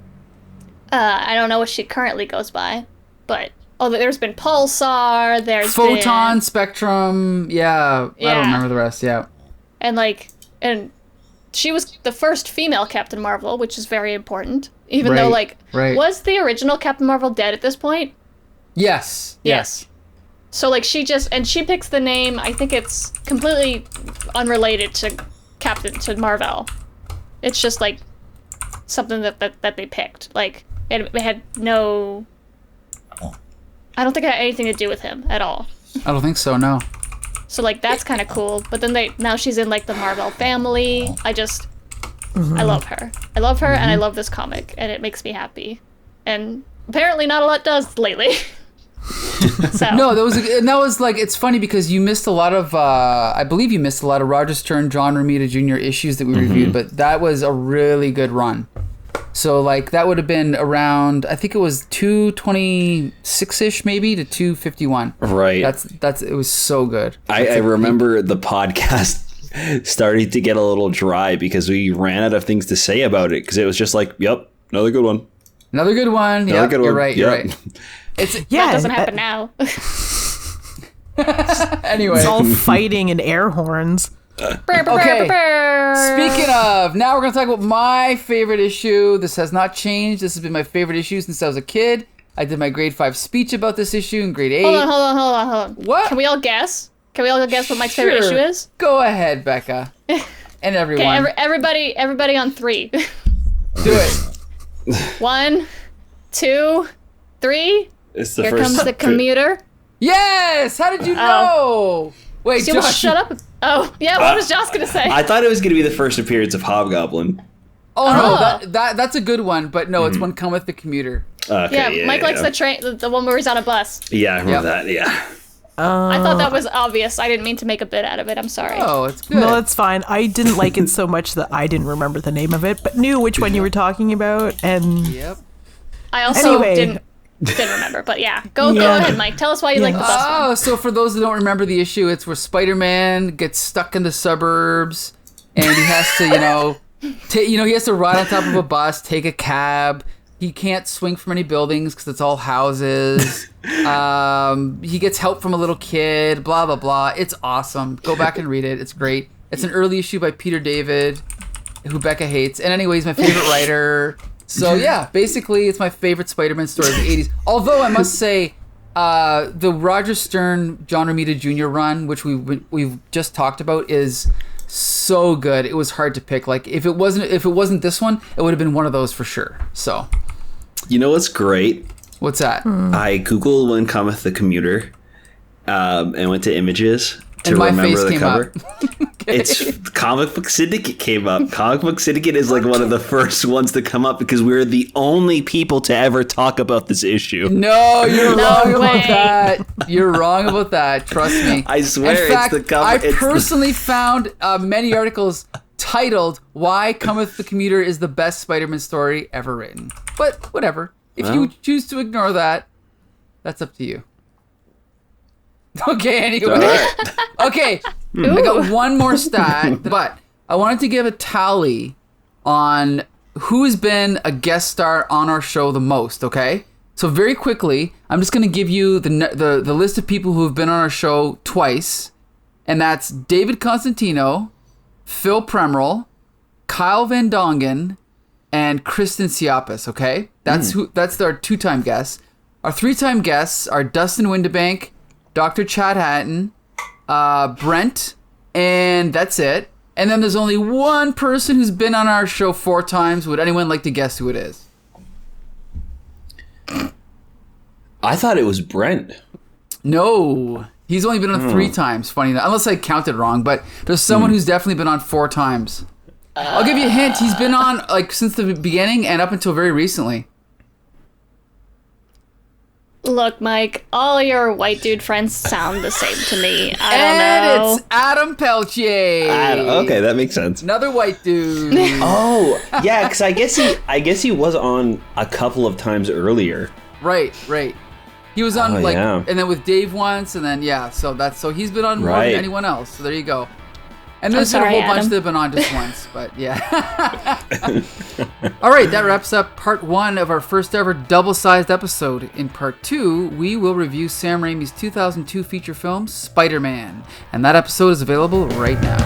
I don't know what she currently goes by, but there's been Pulsar, there's Photon, Spectrum, yeah. I don't remember the rest, yeah. And she was the first female Captain Marvel, which is very important. Even though, was the original Captain Marvel dead at this point? Yes. So, like, she picks the name, I think it's completely unrelated to Marvel. It's just, like, something that they picked. Like, it had no... I don't think it had anything to do with him at all. I don't think so, no. So, like, that's kind of cool. But then now she's in, like, the Marvel family. I love her. I love her, and I love this comic, and it makes me happy. And apparently not a lot does lately. So. No, that was like, it's funny because you missed a lot of, I believe you missed a lot of Roger Stern, John Romita Jr. issues that we reviewed, but that was a really good run. So, like, that would have been around, I think it was 226-ish maybe to 251. Right. It was so good. I remember the podcast starting to get a little dry because we ran out of things to say about it, because it was just like, yep, another good one. Another good one. Yeah, you're right. That doesn't happen now. Anyway. It's all fighting and air horns. Okay. Speaking of, now we're going to talk about my favorite issue. This has not changed. This has been my favorite issue since I was a kid. I did my grade 5 speech about this issue in grade 8. Hold on. What? Can we all guess? What Mike's favorite issue is? Go ahead, Becca. And everyone. Okay, everybody on 3. Do it. 1, 2, 3. It's the Here first comes the commuter. Yes! How did you know? Wait, See, Josh. shut up. Oh, yeah, what was Josh going to say? I thought it was going to be the first appearance of Hobgoblin. Oh, no, that's a good one, but no, it's One Cometh the Commuter. Okay, yeah, Mike likes the train, the one where he's on a bus. Yeah, I remember that, yeah. I thought that was obvious. I didn't mean to make a bit out of it. I'm sorry. Oh, it's good. No, that's fine. I didn't like it so much that I didn't remember the name of it, but knew which one you were talking about. And Yep. I also Anyway. didn't remember, but yeah. Go ahead, Mike. Tell us why you like the bus one. Oh, so for those that don't remember the issue, it's where Spider-Man gets stuck in the suburbs, and he has to, he has to ride on top of a bus, take a cab. He can't swing from any buildings because it's all houses. He gets help from a little kid, blah, blah, blah. It's awesome. Go back and read it. It's great. It's an early issue by Peter David, who Becca hates. And anyway, he's my favorite writer. So yeah, basically it's my favorite Spider-Man story of the 80s. Although I must say, the Roger Stern, John Romita Jr. run, which we've just talked about, is so good. It was hard to pick. Like if it wasn't this one, it would have been one of those for sure. So You know what's great? what's that? I Googled When Cometh the Commuter and went to images to And my remember face the came cover. up. It's Comic Book Syndicate came up. Comic Book Syndicate is like one of the first ones to come up because we're the only people to ever talk about this issue. No, you're wrong way. about that. You're wrong about that. Trust me. I swear, In fact, it's the cover. I it's personally found many articles titled "Why Cometh the Commuter is the best Spider-Man story ever written." But whatever. If you choose to ignore that, that's up to you. Okay. Anyway. All right. Okay. I got one more stat, but I wanted to give a tally on who has been a guest star on our show the most, okay? So very quickly, I'm just going to give you the list of people who have been on our show twice, and that's David Constantino, Phil Premerl, Kyle Van Dongen, and Kristen Siapas, okay? That's our 2-time guests. Our 3-time guests are Dustin Windebank, Dr. Chad Hatton, Brent, and that's it. And then there's only one person who's been on our show 4 times. Would anyone like to guess who it is? I thought it was Brent. No. He's only been on 3 times, funny enough. Unless I counted wrong, but there's someone who's definitely been on 4 times. I'll give you a hint. He's been on since the beginning and up until very recently. Look, Mike, all your white dude friends sound the same to me. I don't And know. it's Adam Peltier. Okay, that makes sense. Another white dude. Oh, yeah, because I guess he was on a couple of times earlier. Right. He was on yeah. and then with Dave once, and then so he's been on more Right. than anyone else. So there you go. And there's been a sorry, whole bunch Adam. that have been on just once, but yeah. All right, that wraps up part 1 of our first ever double-sized episode. In part 2, we will review Sam Raimi's 2002 feature film, Spider-Man. And that episode is available right now.